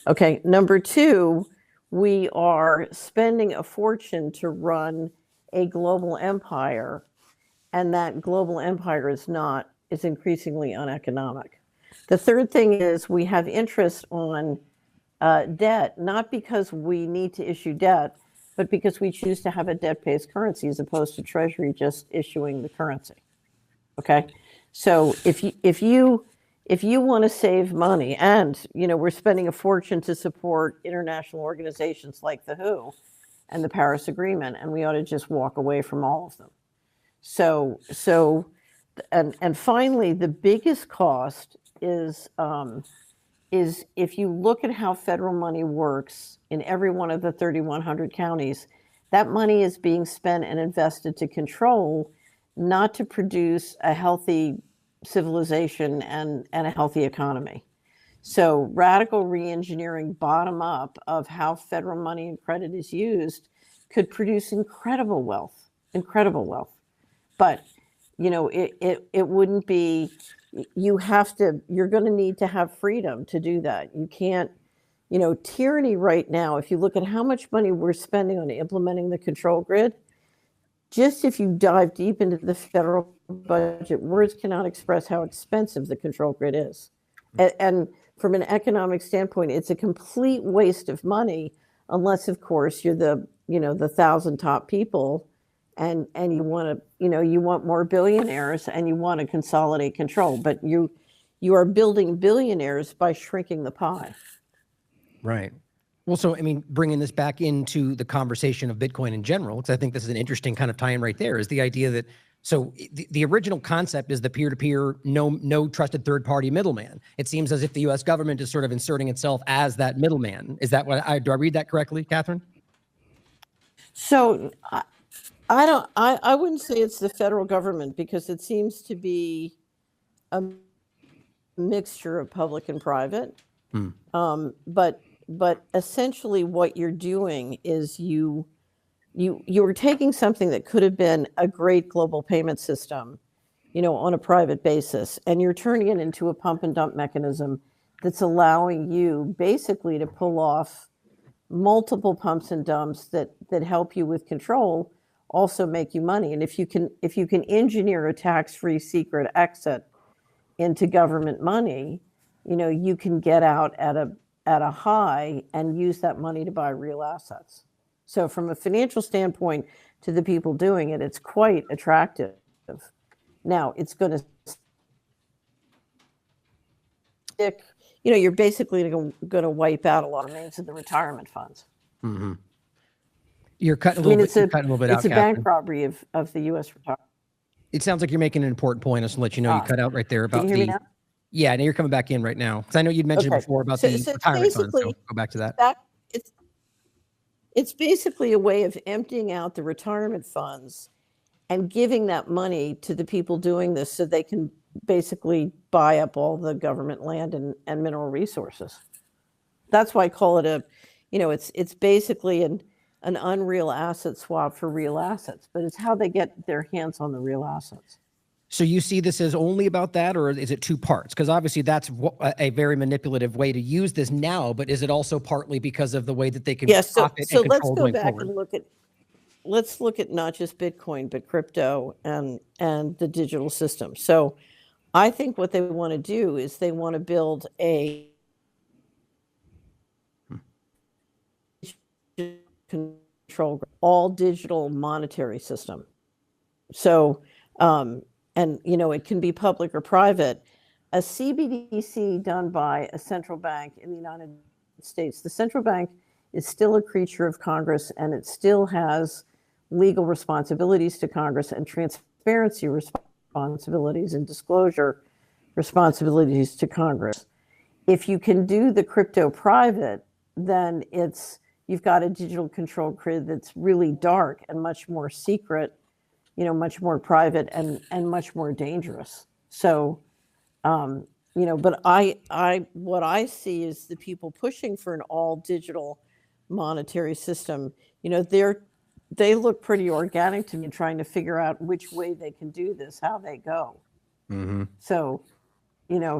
Okay, number two, we are spending a fortune to run a global empire, and that global empire is increasingly uneconomic. The third thing is we have interest on debt, not because we need to issue debt, but because we choose to have a debt-based currency as opposed to Treasury just issuing the currency. Okay, so if you want to save money, and we're spending a fortune to support international organizations like the WHO and the Paris Agreement, and we ought to just walk away from all of them. And finally, the biggest cost is if you look at how federal money works in every one of the 3,100 counties, that money is being spent and invested to control, not to produce a healthy civilization and a healthy economy. So radical reengineering bottom up of how federal money and credit is used could produce incredible wealth. But, it wouldn't be, you're going to need to have freedom to do that. You can't, tyranny right now, if you look at how much money we're spending on implementing the control grid, just if you dive deep into the federal budget, words cannot express how expensive the control grid is. And from an economic standpoint, it's a complete waste of money, unless, of course, you're the 1,000 top people, and you want to, you want more billionaires, and you want to consolidate control. But you are building billionaires by shrinking the pie. Right. Well, so, I mean, bringing this back into the conversation of Bitcoin in general, because I think this is an interesting kind of tie-in right there, is the idea that, so the original concept is the peer-to-peer, no trusted third-party middleman. It seems as if the U.S. government is sort of inserting itself as that middleman. Is that what do I read that correctly, Catherine? So I wouldn't say it's the federal government, because it seems to be a mixture of public and private. But essentially what you're doing is you're taking something that could have been a great global payment system, on a private basis, and you're turning it into a pump and dump mechanism that's allowing you basically to pull off multiple pumps and dumps that help you with control, also make you money. And if you can engineer a tax-free secret exit into government money, you can get out at a high and use that money to buy real assets. So from a financial standpoint, to the people doing it, it's quite attractive. Now, it's going to stick, you're basically going to wipe out a lot of names of the retirement funds. Mm-hmm. You're cutting a little bit out. It's a bank robbery of the U.S. retirement. It sounds like you're making an important point. I'll just let you know you cut out right there about can you hear me now? Yeah, now you're coming back in right now. Because I know you'd mentioned before about the retirement fund, so go back to that. It's basically a way of emptying out the retirement funds and giving that money to the people doing this so they can basically buy up all the government land and mineral resources. That's why I call it it's basically an unreal asset swap for real assets, but it's how they get their hands on the real assets. So you see this as only about that, or is it two parts? Because obviously that's a very manipulative way to use this now, but is it also partly because of the way that they can profit and control going forward? So let's go back and let's look at not just Bitcoin, but crypto and the digital system. So I think what they want to do is they want to build a control all digital monetary system. So and it can be public or private. A CBDC done by a central bank in the United States, the central bank is still a creature of Congress, and it still has legal responsibilities to Congress and transparency responsibilities and disclosure responsibilities to Congress. If you can do the crypto private, then you've got a digital control grid that's really dark and much more secret, much more private and much more dangerous. So, but what I see is the people pushing for an all digital monetary system, they look pretty organic to me, trying to figure out which way they can do this, how they go. Mm-hmm. So,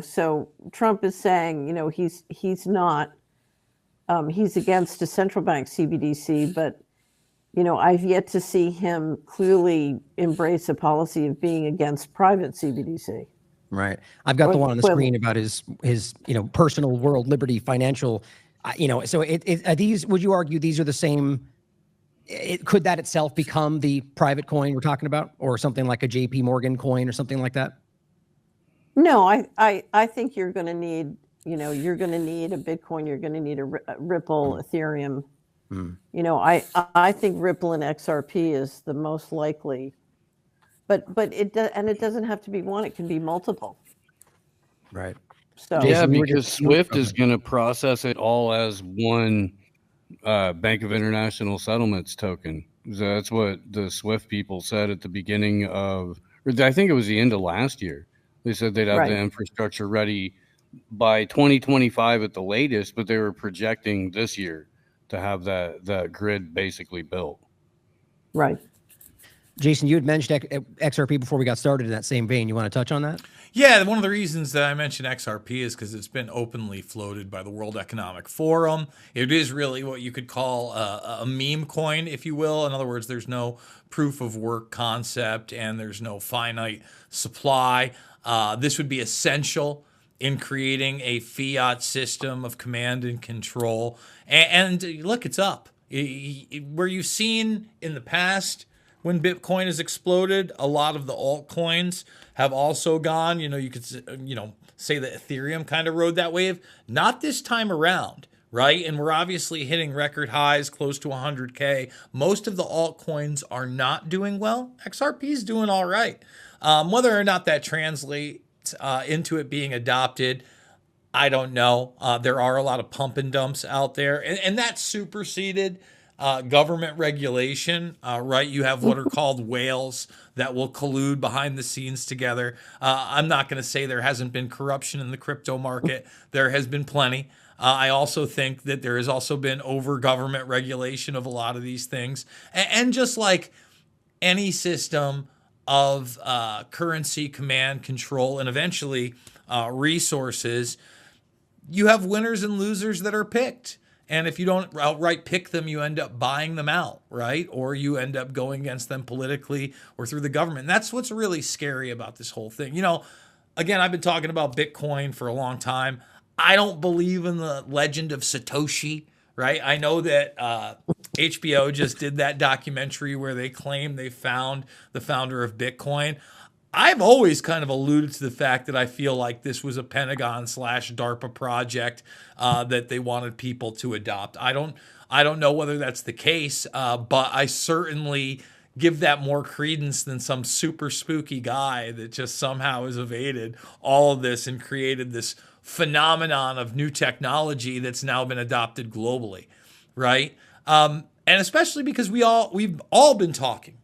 so Trump is saying, he's not, he's against a central bank CBDC, but I've yet to see him clearly embrace a policy of being against private CBDC. Right. I've got the one on the screen about his personal world liberty financial, so are these, would you argue these are the same? Could that itself become the private coin we're talking about, or something like a JP Morgan coin or something like that? No, I think you're going to need, you're going to need a Bitcoin. You're going to need a Ripple, Ethereum. I think Ripple and XRP is the most likely, but it doesn't have to be one. It can be multiple. Right. So yeah, because SWIFT is going to process it all as one Bank of International Settlements token. So that's what the SWIFT people said at the beginning of, or I think it was the end of last year. They said they'd have the infrastructure ready by 2025 at the latest, but they were projecting this year to have that grid basically built. Right. Jason, you had mentioned XRP before we got started in that same vein. You want to touch on that? Yeah, one of the reasons that I mentioned XRP is because it's been openly floated by the World Economic Forum. It is really what you could call a meme coin, if you will. In other words, there's no proof of work concept and there's no finite supply. This would be essential in creating a fiat system of command and control. And look, it's up. Where you've seen in the past when Bitcoin has exploded, a lot of the altcoins have also gone. You could say that Ethereum kind of rode that wave. Not this time around, right? And we're obviously hitting record highs close to 100K. Most of the altcoins are not doing well. XRP is doing all right. Whether or not that translates into it being adopted, I don't know. There are a lot of pump and dumps out there, and that superseded government regulation, right? You have what are called whales that will collude behind the scenes together. I'm not going to say there hasn't been corruption in the crypto market. There has been plenty. I also think that there has also been over government regulation of a lot of these things. And just like any system of currency, command, control, and eventually resources, you have winners and losers that are picked. And if you don't outright pick them, you end up buying them out, right? Or you end up going against them politically or through the government. And that's what's really scary about this whole thing. Again, I've been talking about Bitcoin for a long time. I don't believe in the legend of Satoshi, right? I know that HBO just did that documentary where they claim they found the founder of Bitcoin. I've always kind of alluded to the fact that I feel like this was a Pentagon/DARPA project that they wanted people to adopt. I don't know whether that's the case, but I certainly give that more credence than some super spooky guy that just somehow has evaded all of this and created this phenomenon of new technology that's now been adopted globally, right? And especially because we've all been talking.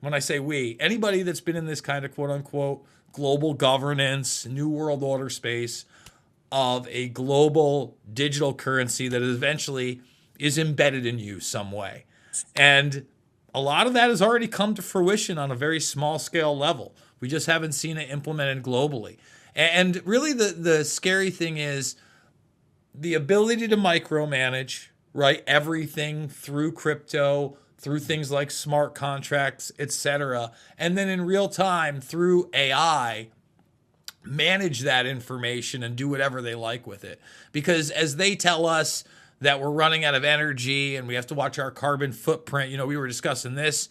When I say we, anybody that's been in this kind of quote unquote global governance, new world order space of a global digital currency that eventually is embedded in you some way. And a lot of that has already come to fruition on a very small scale level. We just haven't seen it implemented globally. And really the scary thing is the ability to micromanage, right? Everything through crypto, through things like smart contracts, etc. And then in real time through AI, manage that information and do whatever they like with it. Because as they tell us that we're running out of energy and we have to watch our carbon footprint, we were discussing this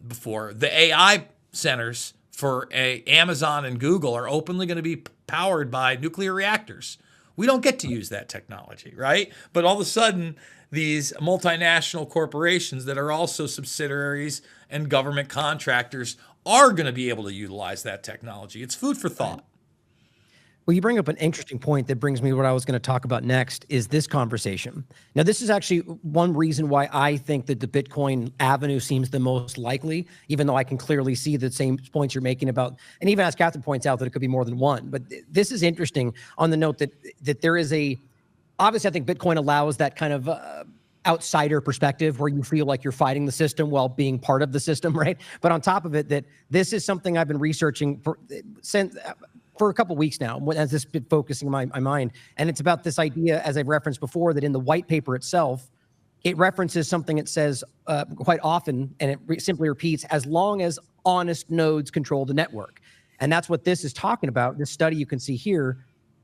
before. The AI centers for Amazon and Google are openly going to be powered by nuclear reactors. We don't get to use that technology, right? But all of a sudden, these multinational corporations that are also subsidiaries and government contractors are going to be able to utilize that technology. It's food for thought. Well, you bring up an interesting point that brings me to what I was going to talk about next is this conversation. Now, this is actually one reason why I think that the Bitcoin avenue seems the most likely, even though I can clearly see the same points you're making about, and even as Catherine points out that it could be more than one. But this is interesting on the note that there is obviously I think Bitcoin allows that kind of outsider perspective where you feel like you're fighting the system while being part of the system, right? But on top of it, that this is something I've been researching for a couple of weeks now, as this been focusing my mind. And it's about this idea, as I've referenced before, that in the white paper itself, it references something it says quite often, and it simply repeats, as long as honest nodes control the network. And that's what this is talking about. This study you can see here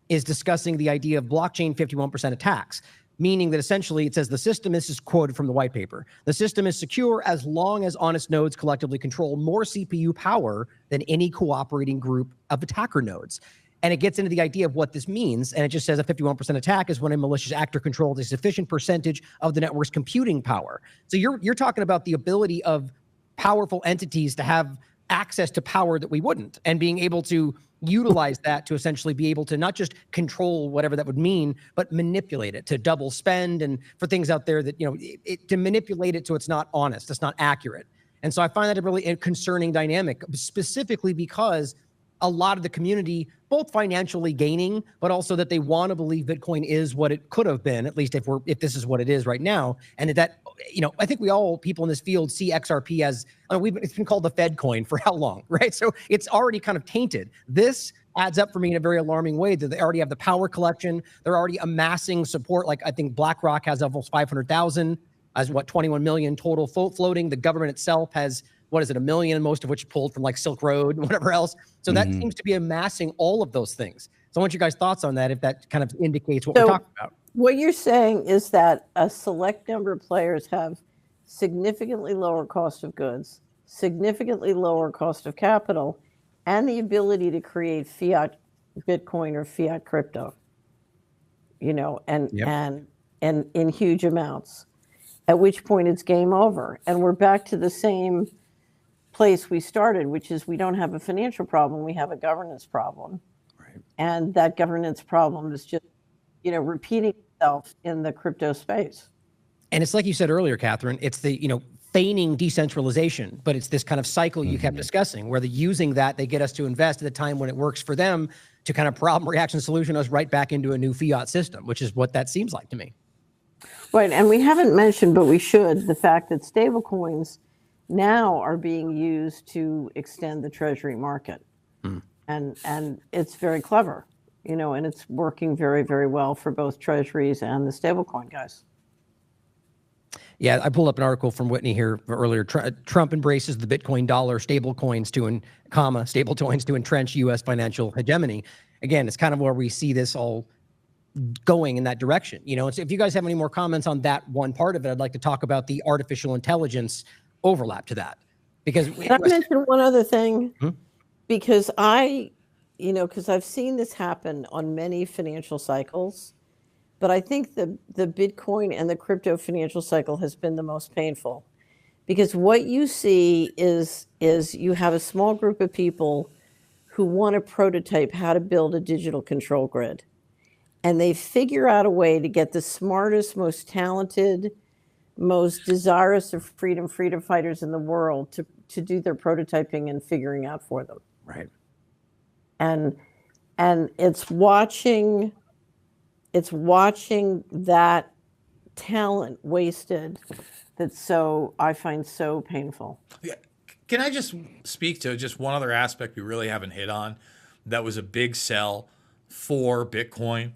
is discussing the idea of blockchain 51% attacks, meaning that essentially it says the system, this is quoted from the white paper, the system is secure as long as honest nodes collectively control more CPU power than any cooperating group of attacker nodes. And it gets into the idea of what this means. And it just says a 51% attack is when a malicious actor controls a sufficient percentage of the network's computing power. So you're talking about the ability of powerful entities to have access to power that we wouldn't, and being able to utilize that to essentially be able to not just control whatever that would mean, but manipulate it to double spend and for things out there that, to manipulate it so it's not honest, it's not accurate. And so I find that a really concerning dynamic, specifically because a lot of the community, both financially gaining, but also that they want to believe Bitcoin is what it could have been, at least if this is what it is right now. And that I think people in this field see XRP as, it's been called the Fed coin for how long, right? So it's already kind of tainted. This adds up for me in a very alarming way that they already have the power collection. They're already amassing support. Like I think BlackRock has almost 500,000, as 21 million total floating. The government itself has, 1 million, most of which pulled from like Silk Road and whatever else. So that seems to be amassing all of those things. So I want you guys' thoughts on that, if that kind of indicates what we're talking about. What you're saying is that a select number of players have significantly lower cost of goods, significantly lower cost of capital, and the ability to create fiat Bitcoin or fiat crypto, and in huge amounts, at which point it's game over. And we're back to the same place we started, which is we don't have a financial problem, we have a governance problem. Right. And that governance problem is just, repeating itself in the crypto space. And it's like you said earlier, Catherine, it's the, feigning decentralization, but it's this kind of cycle you kept discussing, where they're using that, they get us to invest at the time when it works for them to kind of problem, reaction, solution us right back into a new fiat system, which is what that seems like to me. Right, and we haven't mentioned, but we should, the fact that stablecoins now are being used to extend the treasury market. And it's very clever, and it's working very, very well for both treasuries and the stablecoin guys. Yeah, I pulled up an article from Whitney here earlier. Trump embraces the Bitcoin dollar stablecoins to entrench U.S. financial hegemony. Again, it's kind of where we see this all going in that direction. So if you guys have any more comments on that one part of it, I'd like to talk about the artificial intelligence overlap to that. Because can I mention one other thing? Because because I've seen this happen on many financial cycles, but I think the Bitcoin and the crypto financial cycle has been the most painful, because what you see is you have a small group of people who want to prototype how to build a digital control grid, and they figure out a way to get the smartest, most talented, most desirous of freedom fighters in the world to do their prototyping and figuring out for them. Right. And it's watching that talent wasted that's I find so painful. Yeah. Can I just speak to just one other aspect we really haven't hit on that was a big sell for Bitcoin?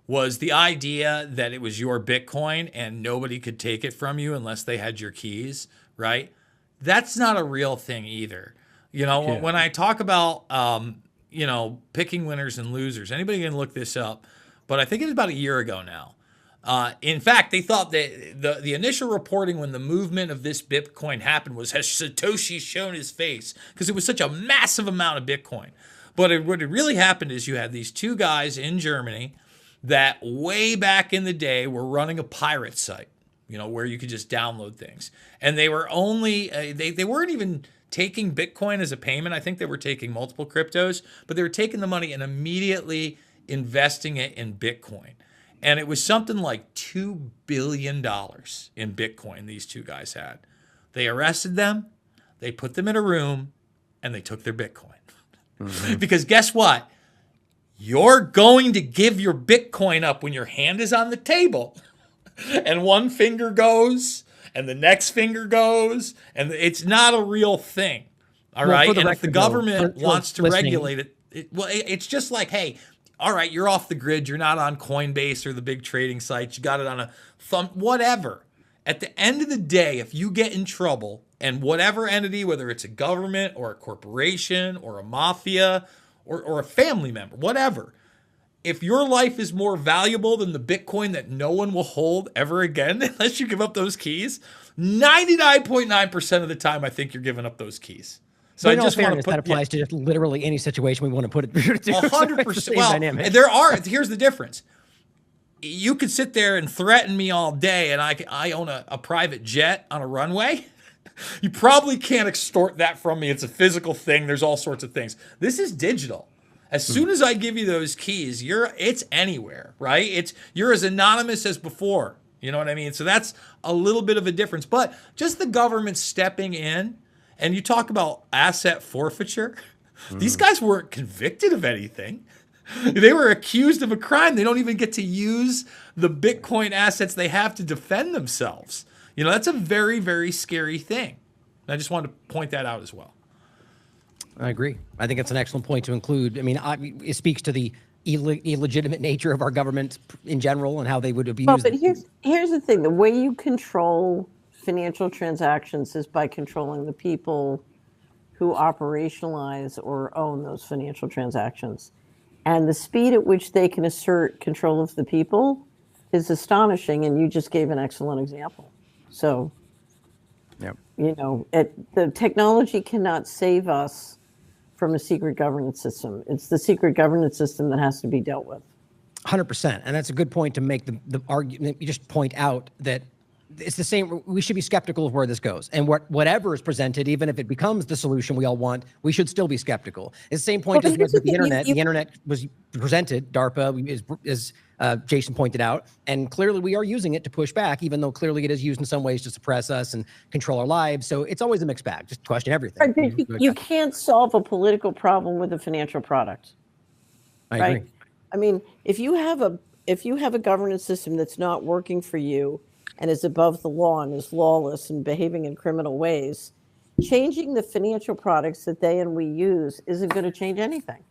Was the idea that it was your Bitcoin and nobody could take it from you unless they had your keys, right? That's not a real thing either. When I talk about, picking winners and losers, anybody can look this up, but I think it's about a year ago now. In fact, they thought that the initial reporting when the movement of this Bitcoin happened was, has Satoshi shown his face? Because it was such a massive amount of Bitcoin. But what had really happened is you had these two guys in Germany that way back in the day were running a pirate site, where you could just download things. And they were only, they weren't even taking Bitcoin as a payment. I think they were taking multiple cryptos, but they were taking the money and immediately investing it in Bitcoin. And it was something like $2 billion in Bitcoin these two guys had. They arrested them, they put them in a room, and they took their Bitcoin. Because guess what? You're going to give your Bitcoin up when your hand is on the table. And one finger goes, and the next finger goes, and it's not a real thing. All right? And if the government wants to regulate it, it's just like, hey, all right, you're off the grid. You're not on Coinbase or the big trading sites. You got it on a thumb, whatever. At the end of the day, if you get in trouble, and whatever entity, whether it's a government or a corporation or a mafia or a family member, whatever, if your life is more valuable than the Bitcoin that no one will hold ever again, unless you give up those keys, 99.9% of the time, I think you're giving up those keys. So I just want to put that applies to just literally any situation we want to put it to. 100%. Well, here's the difference. You could sit there and threaten me all day, and I own a private jet on a runway. You probably can't extort that from me. It's a physical thing. There's all sorts of things. This is digital. As soon as I give you those keys, it's anywhere, right? You're as anonymous as before. You know what I mean? So that's a little bit of a difference. But just the government stepping in, and you talk about asset forfeiture. These guys weren't convicted of anything. They were accused of a crime. They don't even get to use the Bitcoin assets they have to defend themselves. That's a very, very scary thing. I just wanted to point that out as well. I agree. I think it's an excellent point to include. I mean, it speaks to the illegitimate nature of our government in general and how they would abuse. But here's the thing: the way you control financial transactions is by controlling the people who operationalize or own those financial transactions. And the speed at which they can assert control of the people is astonishing. And you just gave an excellent example. So, Yep. the technology cannot save us from a secret governance system. It's the secret governance system that has to be dealt with. 100%. And that's a good point to make the argument. You just point out that it's the same. We should be skeptical of where this goes, and whatever is presented, even if it becomes the solution we all want, we should still be skeptical. It's the same point as with the internet. The internet was presented, DARPA, as Jason pointed out, and clearly we are using it to push back, even though clearly it is used in some ways to suppress us and control our lives. So it's always a mixed bag. Just question everything. Right, you can't solve a political problem with a financial product. I agree. I mean, if you have a governance system that's not working for you and is above the law and is lawless and behaving in criminal ways, changing the financial products that they and we use isn't going to change anything.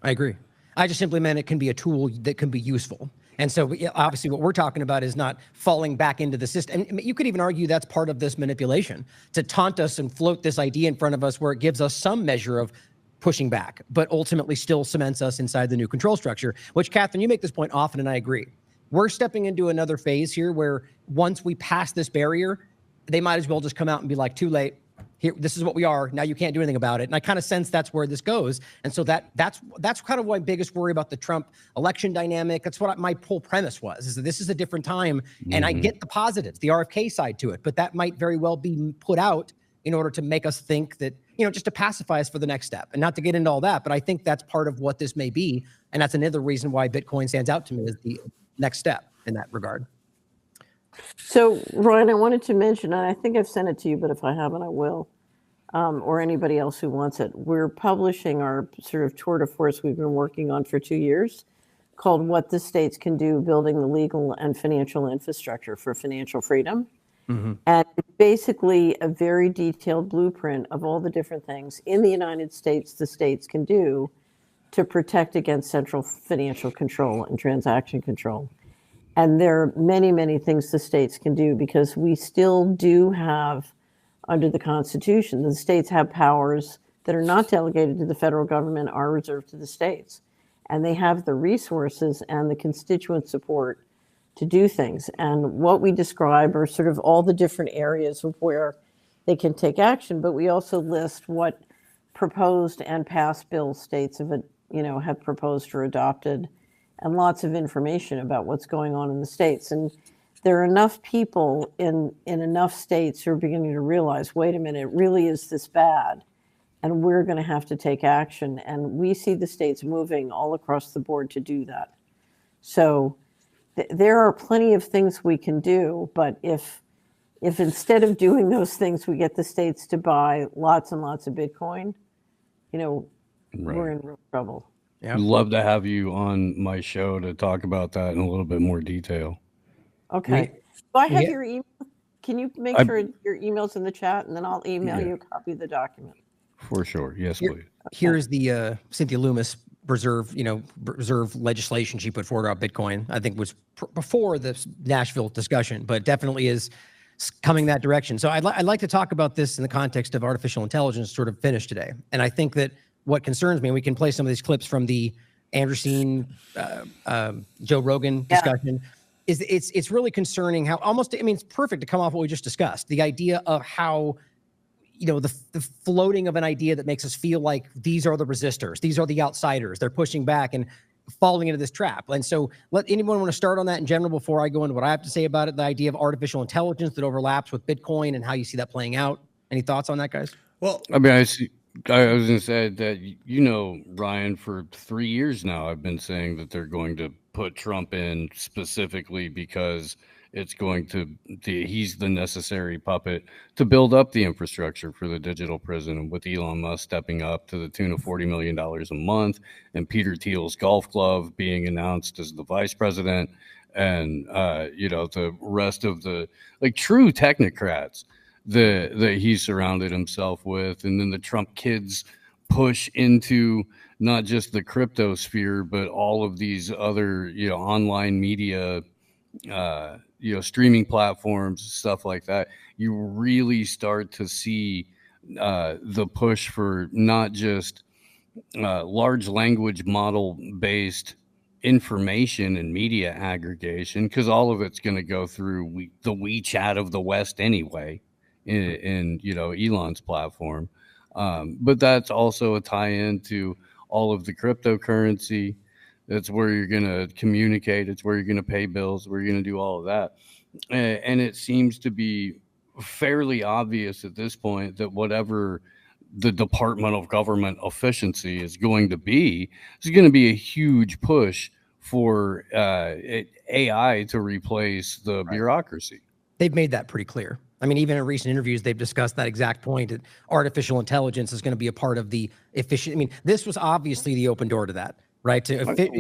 I agree. I just simply meant it can be a tool that can be useful. And so obviously what we're talking about is not falling back into the system. And you could even argue that's part of this manipulation, to taunt us and float this idea in front of us where it gives us some measure of pushing back, but ultimately still cements us inside the new control structure, which, Catherine, you make this point often, and I agree. We're stepping into another phase here where once we pass this barrier, they might as well just come out and be like, too late. Here, this is what we are. Now you can't do anything about it. And I kind of sense that's where this goes. And so that's kind of my biggest worry about the Trump election dynamic. That's what my whole premise was, is that this is a different time. And I get the positives, the RFK side to it, but that might very well be put out in order to make us think that, just to pacify us for the next step. And not to get into all that, but I think that's part of what this may be. And that's another reason why Bitcoin stands out to me as the next step in that regard. So, Ryan, I wanted to mention, and I think I've sent it to you, but if I haven't, I will, or anybody else who wants it. We're publishing our sort of tour de force we've been working on for 2 years, called What the States Can Do, Building the Legal and Financial Infrastructure for Financial Freedom. Mm-hmm. And it's basically a very detailed blueprint of all the different things in the United States the states can do to protect against central financial control and transaction control. And there are many, many things the states can do, because we still do have, under the Constitution, the states have powers that are not delegated to the federal government, are reserved to the states. And they have the resources and the constituent support to do things. And what we describe are sort of all the different areas of where they can take action, but we also list what proposed and passed bills states have proposed or adopted, and lots of information about what's going on in the states. And there are enough people in enough states who are beginning to realize, wait a minute, it really is this bad, and we're going to have to take action. And we see the states moving all across the board to do that. So there are plenty of things we can do, but if instead of doing those things, we get the states to buy lots and lots of Bitcoin, we're in real trouble. Yeah. I'd love to have you on my show to talk about that in a little bit more detail. Okay. Do I have your email? Can you make sure your email's in the chat, and then I'll email you a copy of the document? For sure. Yes, please. Here's the Cynthia Loomis reserve legislation she put forward about Bitcoin. I think was before the Nashville discussion, but definitely is coming that direction. So I'd like to talk about this in the context of artificial intelligence, sort of finish today. And I think that what concerns me, and we can play some of these clips from the Anderson, Joe Rogan discussion, is it's really concerning how it's perfect to come off what we just discussed. The idea of how, the floating of an idea that makes us feel like these are the resistors, these are the outsiders, they're pushing back and falling into this trap. And so let anyone want to start on that in general before I go into what I have to say about it, the idea of artificial intelligence that overlaps with Bitcoin and how you see that playing out. Any thoughts on that, guys? Well, I was going to say that, Ryan, for 3 years now, I've been saying that they're going to put Trump in specifically because it's going to, he's the necessary puppet to build up the infrastructure for the digital prison, and with Elon Musk stepping up to the tune of $40 million a month, and Peter Thiel's golf glove being announced as the vice president, and, the rest of the true technocrats that he surrounded himself with. And then the Trump kids push into not just the crypto sphere, but all of these other, online media, streaming platforms, stuff like that. You really start to see the push for not just large language model based information and media aggregation, because all of it's going to go through the WeChat of the West anyway, in Elon's platform. But that's also a tie-in to all of the cryptocurrency. That's where you're going to communicate. It's where you're going to pay bills, where you're going to do all of that. And it seems to be fairly obvious at this point that whatever the Department of Government Efficiency is going to be a huge push for AI to replace the bureaucracy. They've made that pretty clear. I mean, even in recent interviews, they've discussed that exact point, that artificial intelligence is going to be a part of the efficient. I mean, this was obviously the open door to that, right?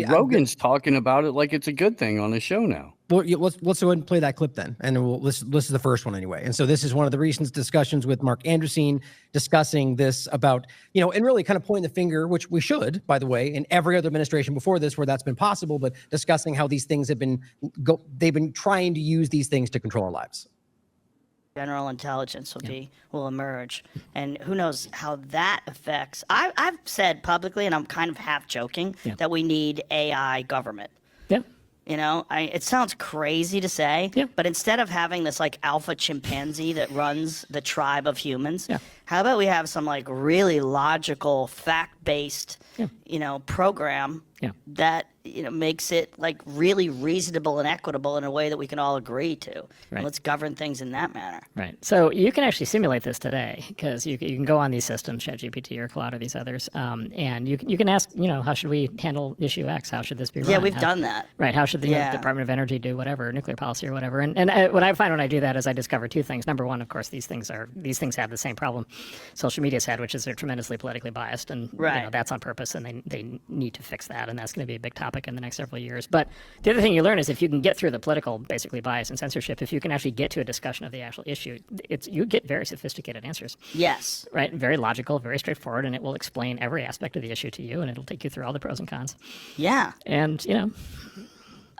Rogan's talking about it like it's a good thing on his show now. Well, let's go ahead and play that clip then, and this is the first one anyway. And so this is one of the recent discussions with Mark Andreessen, discussing this about, and really kind of pointing the finger, which we should, by the way, in every other administration before this where that's been possible, but discussing how these things have they've been trying to use these things to control our lives. General intelligence will emerge, and who knows how that affects. I've said publicly, and I'm kind of half joking, that we need AI government. Yeah. It sounds crazy to say, but instead of having this like alpha chimpanzee that runs the tribe of humans, how about we have some like really logical, fact-based, program that makes it like really reasonable and equitable in a way that we can all agree to. Right. And let's govern things in that manner. Right. So you can actually simulate this today, because you can go on these systems, ChatGPT or Claude or these others, and you can ask, how should we handle issue X? How should this be run? Yeah, we've done that. Right. How should the Department of Energy do whatever, nuclear policy or whatever? And what I find when I do that is I discover two things. Number one, of course, these things have the same problem social media's had, which is they're tremendously politically biased, and that's on purpose, and they need to fix that, and that's going to be a big topic in the next several years. But the other thing you learn is if you can get through the political, basically, bias and censorship, if you can actually get to a discussion of the actual issue, you get very sophisticated answers. Yes. Right? Very logical, very straightforward, and it will explain every aspect of the issue to you, and it'll take you through all the pros and cons. Yeah. And,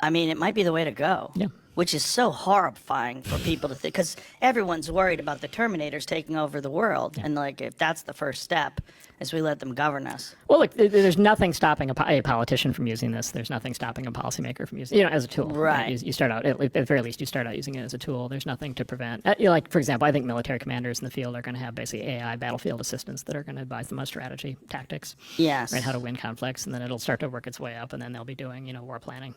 I mean, it might be the way to go. Yeah. Which is so horrifying for people to think, because everyone's worried about the Terminators taking over the world. And like, if that's the first step, as we let them govern us. Well, look, there's nothing stopping a politician from using this. There's nothing stopping a policymaker from using it, as a tool. Right. You start out, at the very least, you start out using it as a tool. There's nothing to prevent. Like, for example, I think military commanders in the field are going to have basically AI battlefield assistants that are going to advise them on strategy, tactics. Yes. Right, how to win conflicts, and then it'll start to work its way up, and then they'll be doing, war planning.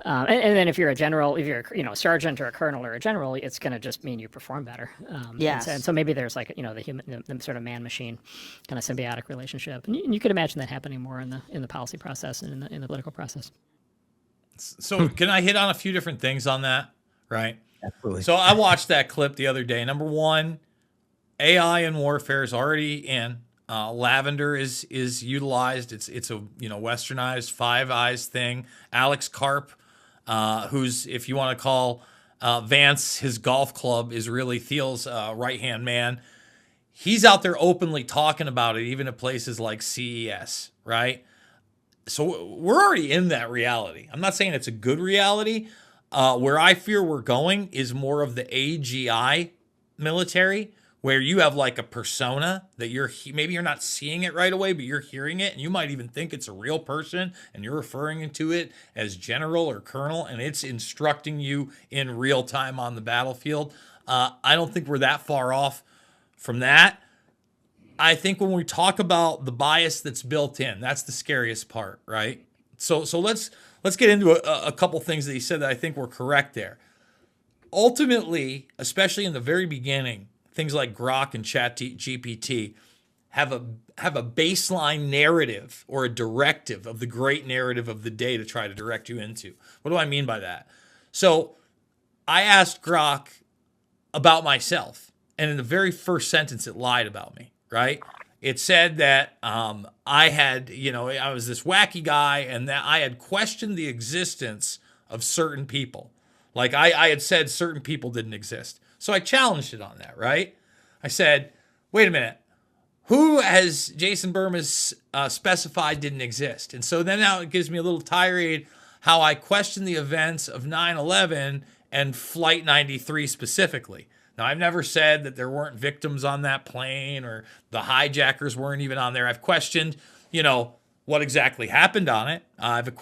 And then if you're a general, if you're a sergeant or a colonel or a general, it's going to just mean you perform better. Yes. And so maybe there's like the sort of man-machine kind of symbiotic relationship, and you could imagine that happening more in the policy process and in the political process. So can I hit on a few different things on that? Right. Absolutely. So I watched that clip the other day. Number one, AI in warfare is already in. Lavender is utilized. It's a westernized Five Eyes thing. Alex Karp, who's, if you want to call Vance his golf club, is really Thiel's right-hand man. He's out there openly talking about it, even at places like CES, right? So we're already in that reality. I'm not saying it's a good reality. Where I fear we're going is more of the AGI military, where you have like a persona that maybe you're not seeing it right away, but you're hearing it, and you might even think it's a real person, and you're referring to it as general or colonel, and it's instructing you in real time on the battlefield. I don't think we're that far off from that. I think when we talk about the bias that's built in, that's the scariest part, right? So let's get into a couple things that he said that I think were correct there. Ultimately, especially in the very beginning, things like Grok and ChatGPT have a baseline narrative or a directive of the great narrative of the day to try to direct you into. What do I mean by that? So I asked Grok about myself, and in the very first sentence, it lied about me, right? It said that I had, I was this wacky guy, and that I had questioned the existence of certain people. Like I had said certain people didn't exist. So I challenged it on that, right? I said, wait a minute, who has Jason Bermas specified didn't exist? And so then now it gives me a little tirade how I questioned the events of 9/11 and Flight 93 specifically. Now, I've never said that there weren't victims on that plane or the hijackers weren't even on there. I've questioned, what exactly happened on it. I've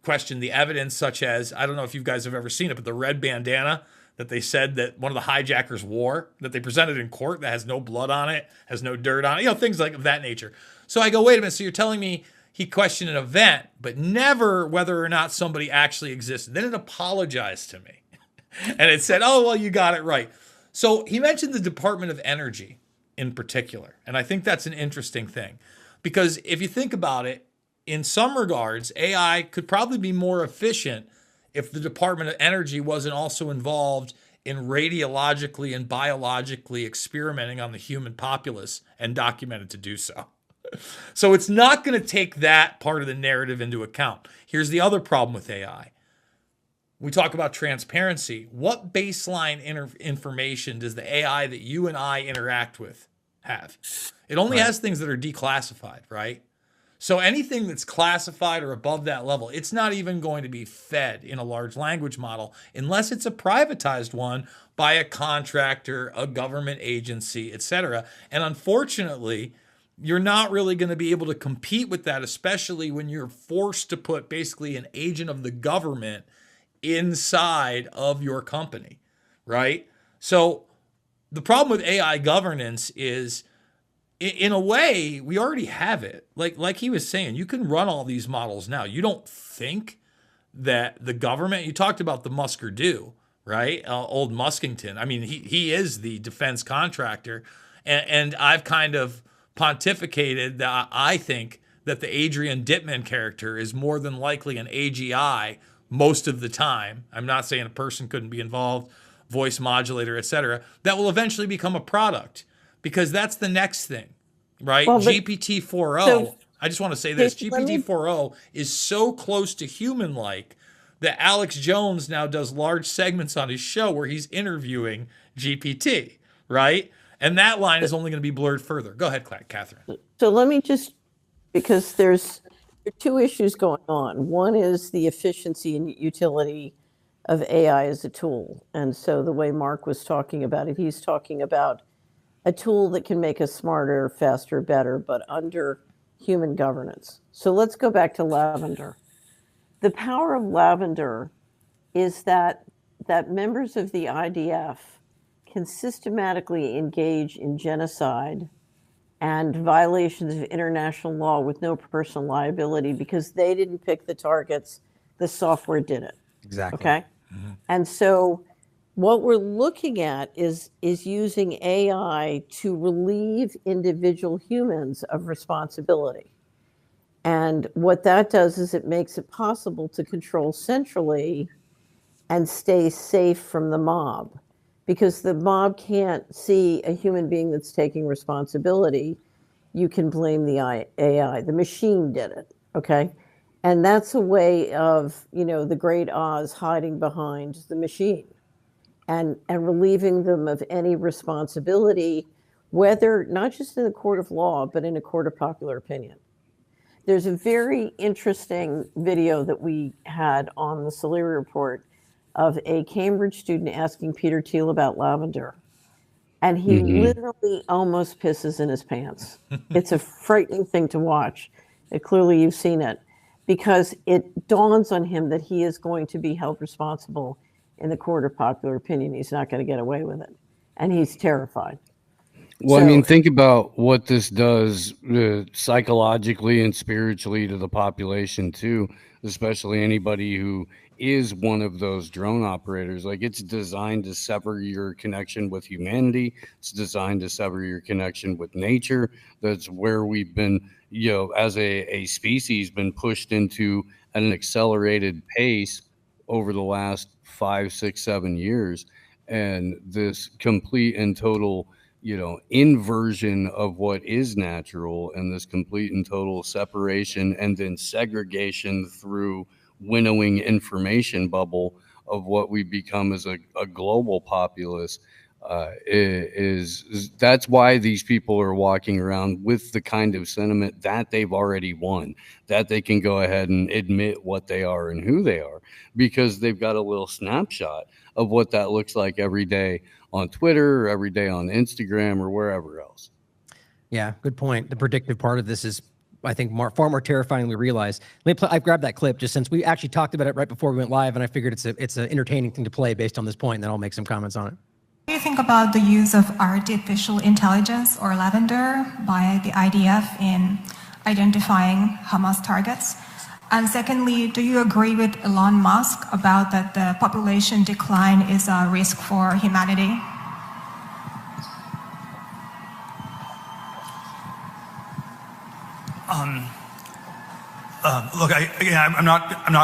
questioned the evidence, such as, I don't know if you guys have ever seen it, but the red bandana that they said that one of the hijackers wore, that they presented in court, that has no blood on it, has no dirt on it, things like of that nature. So I go, wait a minute, so you're telling me he questioned an event, but never whether or not somebody actually existed. Then it apologized to me. And it said, oh, well, you got it right. So he mentioned the Department of Energy in particular. And I think that's an interesting thing. Because if you think about it, in some regards, AI could probably be more efficient if the Department of Energy wasn't also involved in radiologically and biologically experimenting on the human populace and documented to do so. So it's not going to take that part of the narrative into account. Here's the other problem with AI. We talk about transparency. What baseline information does the AI that you and I interact with have? It only has things that are declassified, right? So anything that's classified or above that level, it's not even going to be fed in a large language model unless it's a privatized one by a contractor, a government agency, etc. And unfortunately, you're not really going to be able to compete with that, especially when you're forced to put basically an agent of the government inside of your company, right? So the problem with AI governance is, in a way, we already have it. Like he was saying, you can run all these models now. You don't think that the government, you talked about the Musker-Do, right? Old Muskington. I mean, he is the defense contractor. And I've kind of pontificated that I think that the Adrian Dittman character is more than likely an AGI most of the time. I'm not saying a person couldn't be involved, voice modulator, etc. That will eventually become a product, because that's the next thing, right? Well, GPT-4o, I just want to say this, GPT-4o is so close to human-like that Alex Jones now does large segments on his show where he's interviewing GPT, right? And that line is only going to be blurred further. Go ahead, Catherine. So let me just, because there are two issues going on. One is the efficiency and utility of AI as a tool. And so the way Mark was talking about it, he's talking about a tool that can make us smarter, faster, better, but under human governance. So let's go back to Lavender. The power of Lavender is that members of the IDF can systematically engage in genocide and violations of international law with no personal liability because they didn't pick the targets, the software did it. Exactly. Okay? Mm-hmm. And so what we're looking at is using AI to relieve individual humans of responsibility. And what that does is it makes it possible to control centrally and stay safe from the mob, because the mob can't see a human being that's taking responsibility. You can blame the AI. The machine did it, okay? And that's a way of, the great Oz hiding behind the machine and relieving them of any responsibility, whether not just in the court of law, but in a court of popular opinion. There's a very interesting video that we had on the Solari Report of a Cambridge student asking Peter Thiel about Lavender. And he literally almost pisses in his pants. It's a frightening thing to watch. Clearly you've seen it, because it dawns on him that he is going to be held responsible in the court of popular opinion. He's not going to get away with it. And he's terrified. Well, I mean, think about what this does psychologically and spiritually to the population too, especially anybody who is one of those drone operators. Like, it's designed to sever your connection with humanity. It's designed to sever your connection with nature. That's where we've been, as a species, been pushed into at an accelerated pace over the last 5, 6, 7 years. And this complete and total inversion of what is natural, and this complete and total separation and then segregation through winnowing information bubble of what we become as a global populace is that's why these people are walking around with the kind of sentiment that they've already won, that they can go ahead and admit what they are and who they are, because they've got a little snapshot of what that looks like every day on Twitter or every day on Instagram or wherever else. Yeah, good point. The predictive part of this is I think far more terrifying than we realize. I've grabbed that clip just since we actually talked about it right before we went live, and I figured it's an entertaining thing to play based on this point, and then I'll make some comments on it. What do you think about the use of artificial intelligence or lavender by the IDF in identifying Hamas targets? And secondly, do you agree with Elon Musk about that the population decline is a risk for humanity? Look, I'm not,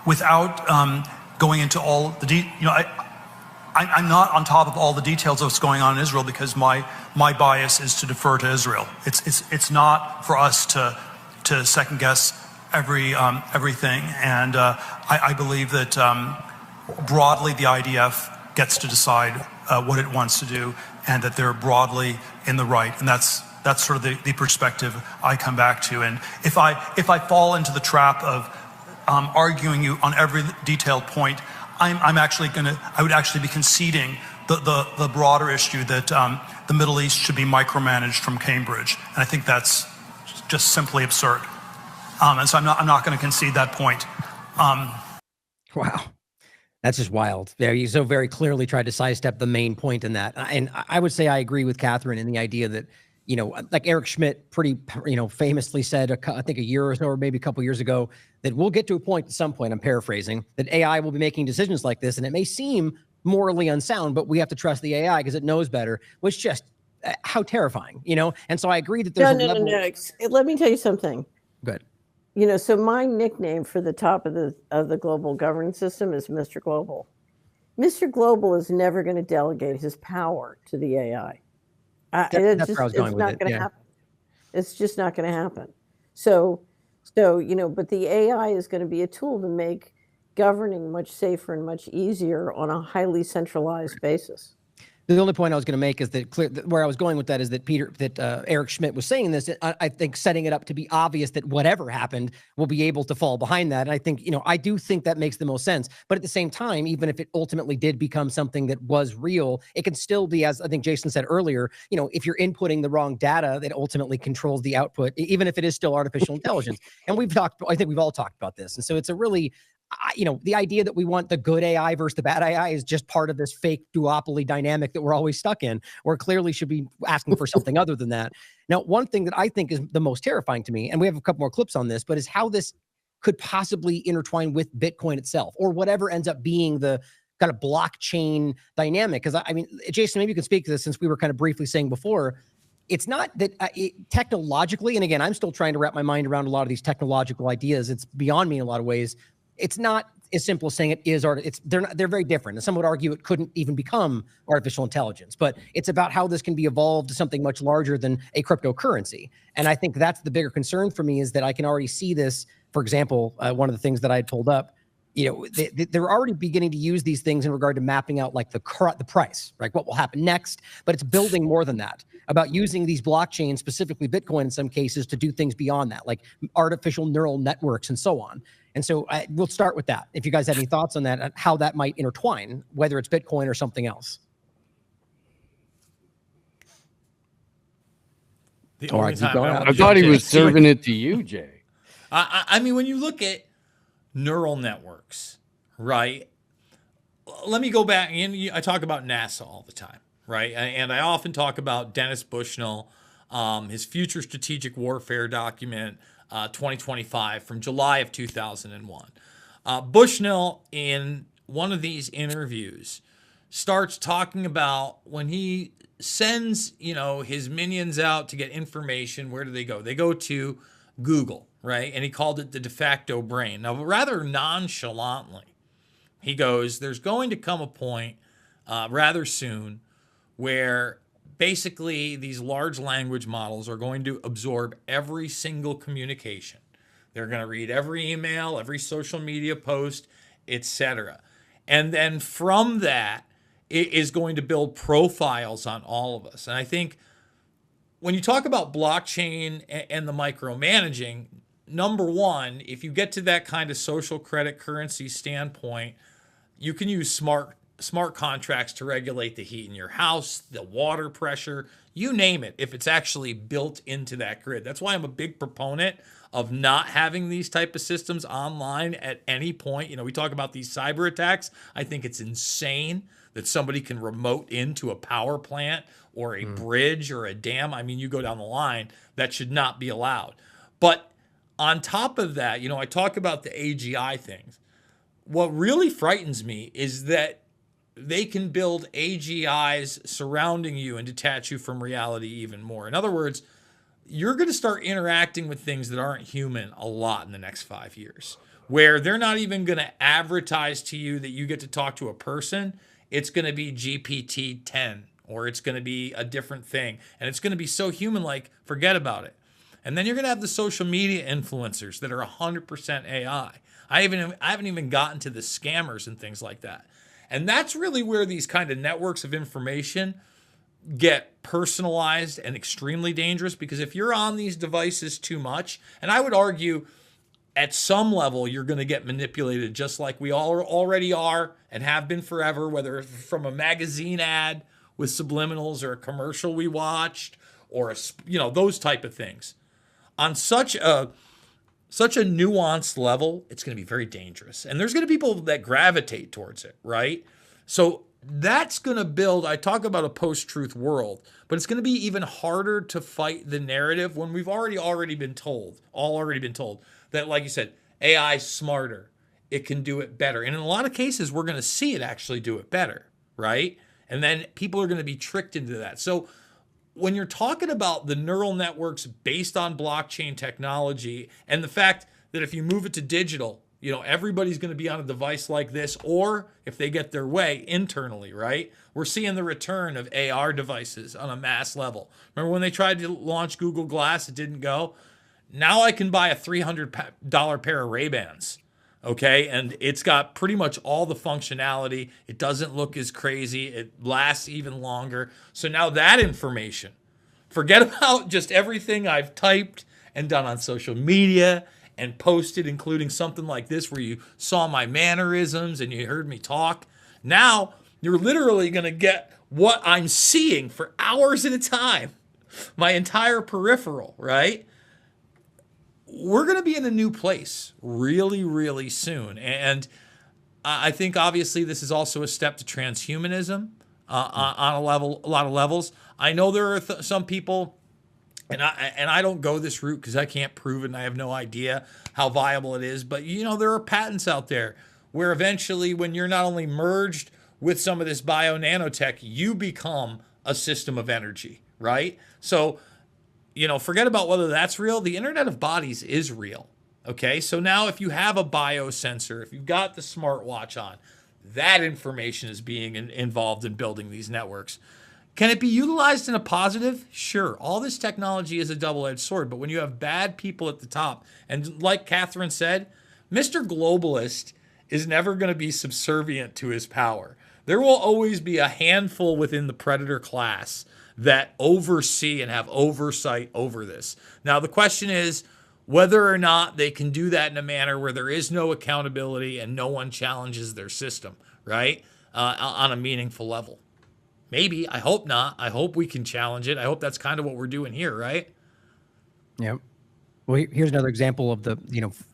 without going into all the I'm not on top of all the details of what's going on in Israel because my bias is to defer to Israel. It's not for us to second guess everything, and I believe that broadly the IDF gets to decide what it wants to do, and that they're broadly in the right, and that's sort of the perspective I come back to. And if I fall into the trap of arguing you on every detailed point, I would actually be conceding the broader issue that the Middle East should be micromanaged from Cambridge, and I think that's just simply absurd. And so I'm not going to concede that point. Wow. That's just wild. Yeah, you so very clearly tried to sidestep the main point in that. And I would say I agree with Catherine in the idea that, like Eric Schmidt pretty, famously said, I think a year or so, or maybe a couple years ago, that we'll get to a point at some point, I'm paraphrasing, that AI will be making decisions like this. And it may seem morally unsound, but we have to trust the AI because it knows better, which just, how terrifying, And so I agree that there's no. Let me tell you something. Good. So my nickname for the top of the global governance system is Mr. Global. Mr. Global is never going to delegate his power to the AI. That's where I was going with it. It's not going to happen. It's just not going to happen. So, but the AI is going to be a tool to make governing much safer and much easier on a highly centralized basis. The only point I was going to make is that where I was going with that is that Eric Schmidt was saying this. I think setting it up to be obvious that whatever happened, we'll be able to fall behind that. And I think, I do think that makes the most sense. But at the same time, even if it ultimately did become something that was real, it can still be, as I think Jason said earlier, if you're inputting the wrong data, that ultimately controls the output, even if it is still artificial intelligence. And I think we've all talked about this. And so it's a really, the idea that we want the good AI versus the bad AI is just part of this fake duopoly dynamic that we're always stuck in, or clearly should be asking for something other than that. Now, one thing that I think is the most terrifying to me, and we have a couple more clips on this, but is how this could possibly intertwine with Bitcoin itself, or whatever ends up being the kind of blockchain dynamic. Because Jason, maybe you can speak to this since we were kind of briefly saying before, it's not that technologically, and again, I'm still trying to wrap my mind around a lot of these technological ideas. It's beyond me in a lot of ways. It's not as simple as saying it is art. They're very different. And some would argue it couldn't even become artificial intelligence, but it's about how this can be evolved to something much larger than a cryptocurrency. And I think that's the bigger concern for me, is that I can already see this. For example, one of the things that I had pulled up, they're already beginning to use these things in regard to mapping out like the price, right? What will happen next, but it's building more than that, about using these blockchains, specifically Bitcoin in some cases, to do things beyond that, like artificial neural networks and so on. And so we'll start with that. If you guys have any thoughts on that, how that might intertwine, whether it's Bitcoin or something else. I thought he was serving it to you, Jay. I mean, when you look at neural networks, right? Let me go back. And I talk about NASA all the time, right? And I often talk about Dennis Bushnell, his Future Strategic Warfare document, 2025 from July of 2001. Bushnell, in one of these interviews, starts talking about when he sends, his minions out to get information, where do they go? They go to Google, right? And he called it the de facto brain. Now, rather nonchalantly, he goes, there's going to come a point rather soon where basically these large language models are going to absorb every single communication. They're going to read every email, every social media post, etc. And then from that, it is going to build profiles on all of us. And I think when you talk about blockchain and the micromanaging, number one, if you get to that kind of social credit currency standpoint, you can use smart smart contracts to regulate the heat in your house, the water pressure, you name it, if it's actually built into that grid. That's why I'm a big proponent of not having these type of systems online at any point. You know, we talk about these cyber attacks. I think it's insane that somebody can remote into a power plant or a bridge or a dam. I mean, you go down the line, that should not be allowed. But on top of that, you know, I talk about the AGI things. What really frightens me is that they can build AGIs surrounding you and detach you from reality even more. In other words, you're going to start interacting with things that aren't human a lot in the next 5 years, where they're not even going to advertise to you that you get to talk to a person. It's going to be GPT-10, or it's going to be a different thing. And it's going to be so human-like, forget about it. And then you're going to have the social media influencers that are 100% AI. I haven't even gotten to the scammers and things like that. And that's really where these kind of networks of information get personalized and extremely dangerous, because if you're on these devices too much, and I would argue at some level you're going to get manipulated just like we all already are and have been forever, whether from a magazine ad with subliminals or a commercial we watched or those type of things. On such a nuanced level, it's going to be very dangerous. And there's going to be people that gravitate towards it, right? So that's going to build, I talk about a post-truth world, but it's going to be even harder to fight the narrative when we've already been told that, like you said, AI is smarter. It can do it better. And in a lot of cases, we're going to see it actually do it better, right? And then people are going to be tricked into that. So when you're talking about the neural networks based on blockchain technology and the fact that if you move it to digital, you know, everybody's going to be on a device like this, or if they get their way internally, right? We're seeing the return of AR devices on a mass level. Remember when they tried to launch Google Glass, it didn't go? Now I can buy a $300 pair of Ray-Bans, okay? And it's got pretty much all the functionality. It doesn't look as crazy. It lasts even longer. So now that information, forget about just everything I've typed and done on social media and posted, including something like this where you saw my mannerisms and you heard me talk. Now you're literally going to get what I'm seeing for hours at a time, my entire peripheral, right? We're going to be in a new place really, really soon. And I think obviously this is also a step to transhumanism on a lot of levels. I know there are some people, and I don't go this route because I can't prove it and I have no idea how viable it is. But, you know, there are patents out there where eventually when you're not only merged with some of this bio nanotech, you become a system of energy, right? So, you know, forget about whether that's real. The Internet of Bodies is real, okay? So now if you have a biosensor, if you've got the smartwatch on, that information is being involved in building these networks. Can it be utilized in a positive? Sure. All this technology is a double-edged sword, but when you have bad people at the top, and like Catherine said, Mr. Globalist is never going to be subservient to his power. There will always be a handful within the predator class that oversee and have oversight over this. Now, the question is whether or not they can do that in a manner where there is no accountability and no one challenges their system, right? On a meaningful level. Maybe. I hope not. I hope we can challenge it. I hope that's kind of what we're doing here, right? Yeah. Well, here's another example of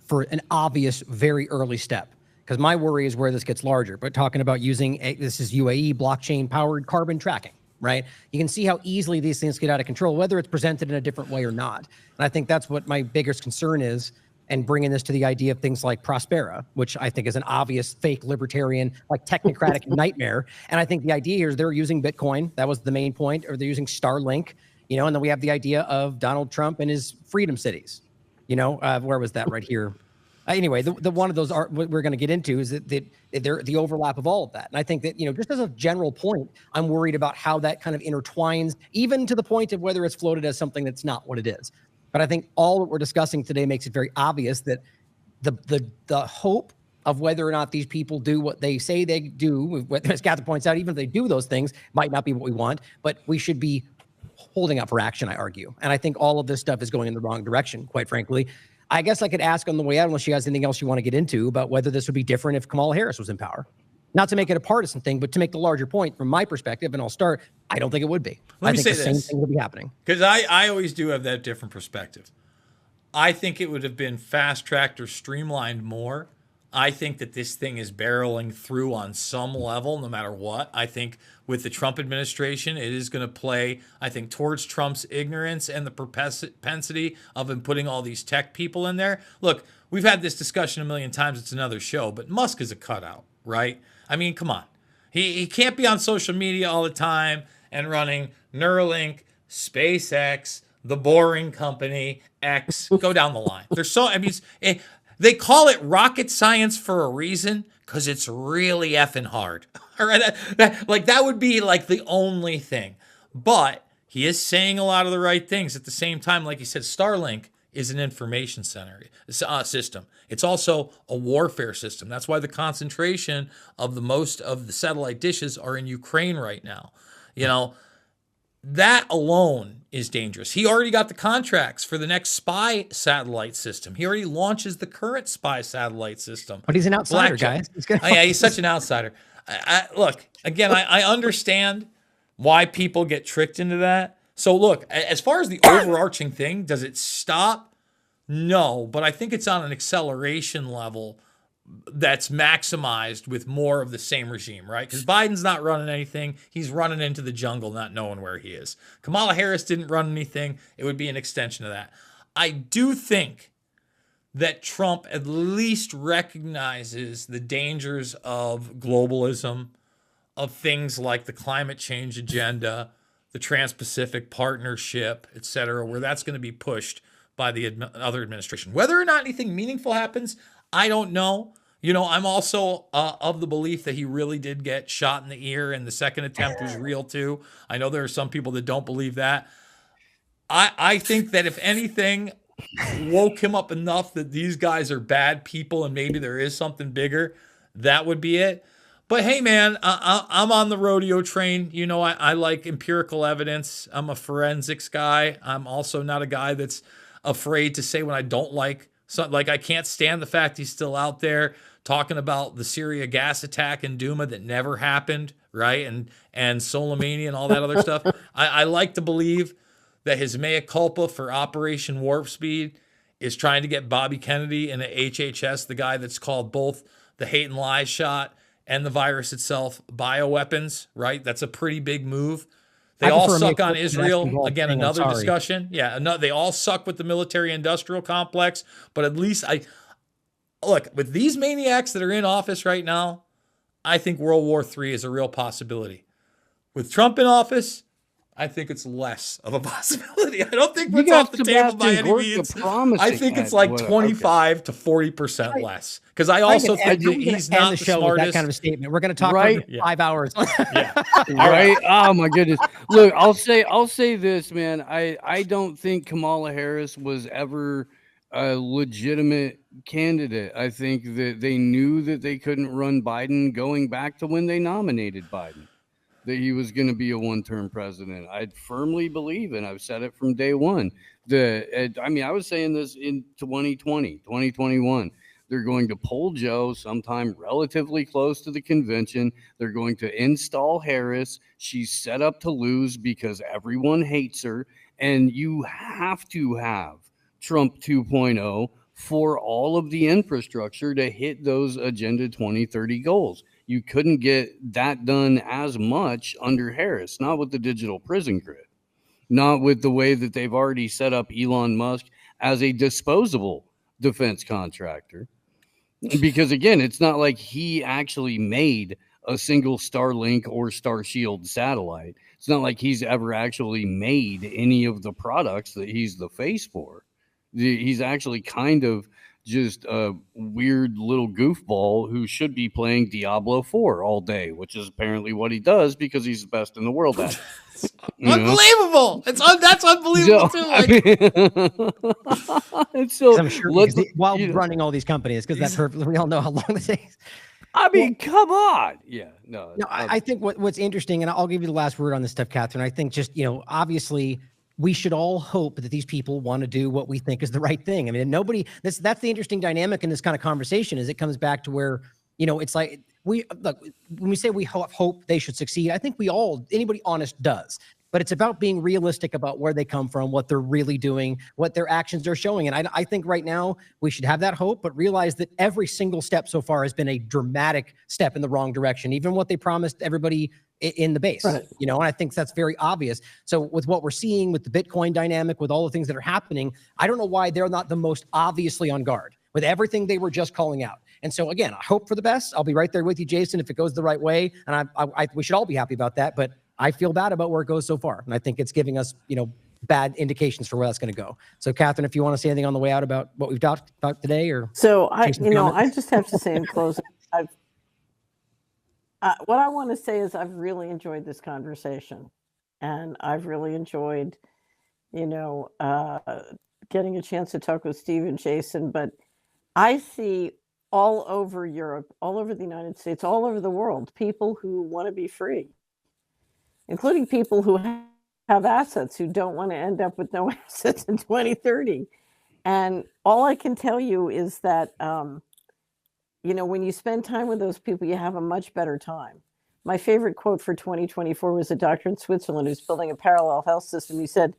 for an obvious, very early step. Because my worry is where this gets larger. But talking about using, this is UAE blockchain-powered carbon tracking, right? You can see how easily these things get out of control, whether it's presented in a different way or not. And I think that's what my biggest concern is, and bringing this to the idea of things like Prospera, which I think is an obvious fake libertarian, like technocratic nightmare. And I think the idea here is they're using Bitcoin. That was the main point. Or they're using Starlink, and then we have the idea of Donald Trump and his freedom cities. Where was that right here? Anyway, the one of those are what we're going to get into is that they're the overlap of all of that. And I think that, just as a general point, I'm worried about how that kind of intertwines, even to the point of whether it's floated as something that's not what it is. But I think all that we're discussing today makes it very obvious that the hope of whether or not these people do what they say they do, as Catherine points out, even if they do those things, might not be what we want, but we should be holding up for action, I argue. And I think all of this stuff is going in the wrong direction, quite frankly. I guess I could ask on the way out, unless you guys have anything else you want to get into, about whether this would be different if Kamala Harris was in power. Not to make it a partisan thing, but to make the larger point from my perspective, and I'll start, I don't think it would be. Let me think say the same this, thing would be happening. because I always do have that different perspective. I think it would have been fast-tracked or streamlined more. I think that this thing is barreling through on some level, no matter what. I think with the Trump administration, it is going to play, I think, towards Trump's ignorance and the propensity of him putting all these tech people in there. Look, we've had this discussion a million times. It's another show, but Musk is a cutout, right? I mean, come on. He can't be on social media all the time and running Neuralink, SpaceX, The Boring Company, X, go down the line. There's so, I mean, they call it rocket science for a reason, because it's really effing hard. All right, that would be like the only thing. But he is saying a lot of the right things at the same time. Like he said, Starlink is an information center system. It's also a warfare system. That's why the concentration of the most of the satellite dishes are in Ukraine right now. You know, that alone is dangerous. He already got the contracts for the next spy satellite system. He already launches the current spy satellite system. But he's an outsider, guys. He's such an outsider. Look, again, I understand why people get tricked into that. So look, as far as the overarching thing, does it stop? No, but I think it's on an acceleration level that's maximized with more of the same regime, right? Because Biden's not running anything. He's running into the jungle, not knowing where he is. Kamala Harris didn't run anything. It would be an extension of that. I do think that Trump at least recognizes the dangers of globalism, of things like the climate change agenda, the Trans-Pacific Partnership, et cetera, where that's going to be pushed by the other administration. Whether or not anything meaningful happens, I don't know. You know, I'm also of the belief that he really did get shot in the ear and the second attempt was real too. I know there are some people that don't believe that. I think that if anything woke him up enough that these guys are bad people and maybe there is something bigger, that would be it. But hey, man, I'm on the rodeo train. You know, I like empirical evidence. I'm a forensics guy. I'm also not a guy that's afraid to say when I don't like. So, like, I can't stand the fact he's still out there talking about the Syria gas attack in Duma that never happened, right? And Soleimani and all that other stuff. I like to believe that his mea culpa for Operation Warp Speed is trying to get Bobby Kennedy in a HHS, the guy that's called both the hate and lies shot and the virus itself bioweapons, right? That's a pretty big move. They all suck on Israel. Again, another discussion. Yeah, they all suck with the military-industrial complex. But at least look, with these maniacs that are in office right now, I think World War III is a real possibility. With Trump in office, I think it's less of a possibility. I don't think what's off the table by any means. I think it's like 25 to 40% less. Because I also think that he's not the smartest. With that kind of a statement. We're going to talk for 5 hours. Right? Oh my goodness. Look, I'll say this, man. I don't think Kamala Harris was ever a legitimate candidate. I think that they knew that they couldn't run Biden going back to when they nominated Biden, that he was going to be a one-term president. I firmly believe, and I've said it from day one, I was saying this in 2020, 2021. They're going to pull Joe sometime relatively close to the convention. They're going to install Harris. She's set up to lose because everyone hates her. And you have to have Trump 2.0 for all of the infrastructure to hit those Agenda 2030 goals. You couldn't get that done as much under Harris, not with the digital prison grid, not with the way that they've already set up Elon Musk as a disposable defense contractor. Because again, it's not like he actually made a single Starlink or Starshield satellite. It's not like he's ever actually made any of the products that he's the face for. He's actually kind of just a weird little goofball who should be playing Diablo 4 all day, which is apparently what he does because he's the best in the world at it. Unbelievable! That's unbelievable too. Like, so I'm sure while running all these companies, because we all know how long it takes. I mean, come on. Yeah, no. I think what's interesting, and I'll give you the last word on this stuff, Catherine. I think just, obviously we should all hope that these people want to do what we think is the right thing. I mean, that's the interesting dynamic in this kind of conversation is it comes back to where You know, it's like look, when we say we hope they should succeed, I think anybody honest does. But it's about being realistic about where they come from, what they're really doing, what their actions are showing. And I think right now we should have that hope, but realize that every single step so far has been a dramatic step in the wrong direction, even what they promised everybody in the base, you know, and I think that's very obvious. So with what we're seeing with the Bitcoin dynamic, with all the things that are happening, I don't know why they're not the most obviously on guard with everything they were just calling out. And so again, I hope for the best. I'll be right there with you, Jason, if it goes the right way. And we should all be happy about that. But I feel bad about where it goes so far. And I think it's giving us, you know, bad indications for where that's going to go. So Catherine, if you want to say anything on the way out about what we've talked about today, or so I just have to say in closing, what I want to say is I've really enjoyed this conversation, and I've really enjoyed, you know, getting a chance to talk with Steve and Jason. But I see all over Europe, all over the United States, all over the world, people who want to be free, including people who have assets, who don't want to end up with no assets in 2030. And all I can tell you is that, you know, when you spend time with those people, you have a much better time. My favorite quote for 2024 was a doctor in Switzerland who's building a parallel health system. He said,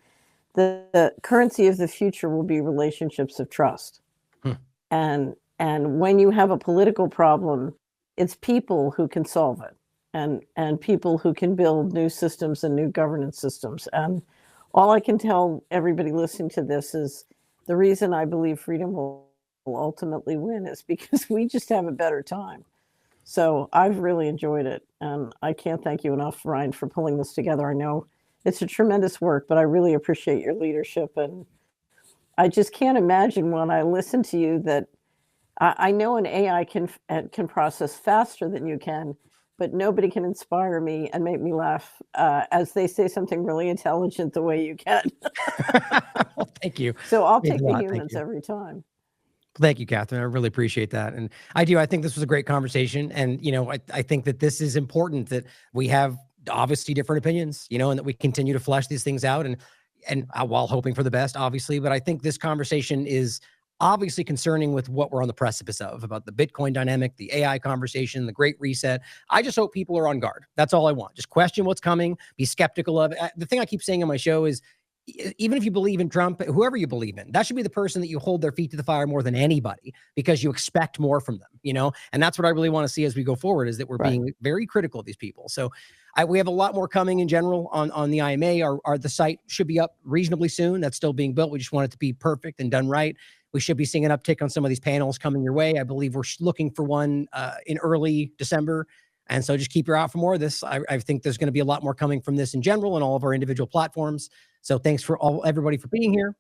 the currency of the future will be relationships of trust. And when you have a political problem, it's people who can solve it. And people who can build new systems and new governance systems. And all I can tell everybody listening to this is the reason I believe freedom will ultimately win is because we just have a better time. So I've really enjoyed it. And I can't thank you enough, Ryan, for pulling this together. I know it's a tremendous work, but I really appreciate your leadership. And I just can't imagine when I listen to you that I know an AI can process faster than you can, but nobody can inspire me and make me laugh as they say something really intelligent the way you can. Well, thank you. So I'll take the humans every time. Thank you, Catherine. I really appreciate that. And I think this was a great conversation. And, you know, I think that this is important, that we have obviously different opinions, you know, and that we continue to flesh these things out and while hoping for the best, obviously. But I think this conversation is obviously concerning with what we're on the precipice of, about the Bitcoin dynamic, the AI conversation, the Great Reset. I just hope people are on guard. That's all I want. Just question what's coming, be skeptical of it. The thing I keep saying on my show is, even if you believe in Trump, whoever you believe in, that should be the person that you hold their feet to the fire more than anybody, because you expect more from them, you know? And that's what I really want to see as we go forward, is that we're being very critical of these people. So we have a lot more coming in general on the IMA. The site should be up reasonably soon. That's still being built. We just want it to be perfect and done right. We should be seeing an uptick on some of these panels coming your way. I believe we're looking for one in early December. And so just keep your eye out for more of this. I think there's going to be a lot more coming from this in general and all of our individual platforms. So thanks for everybody for being here.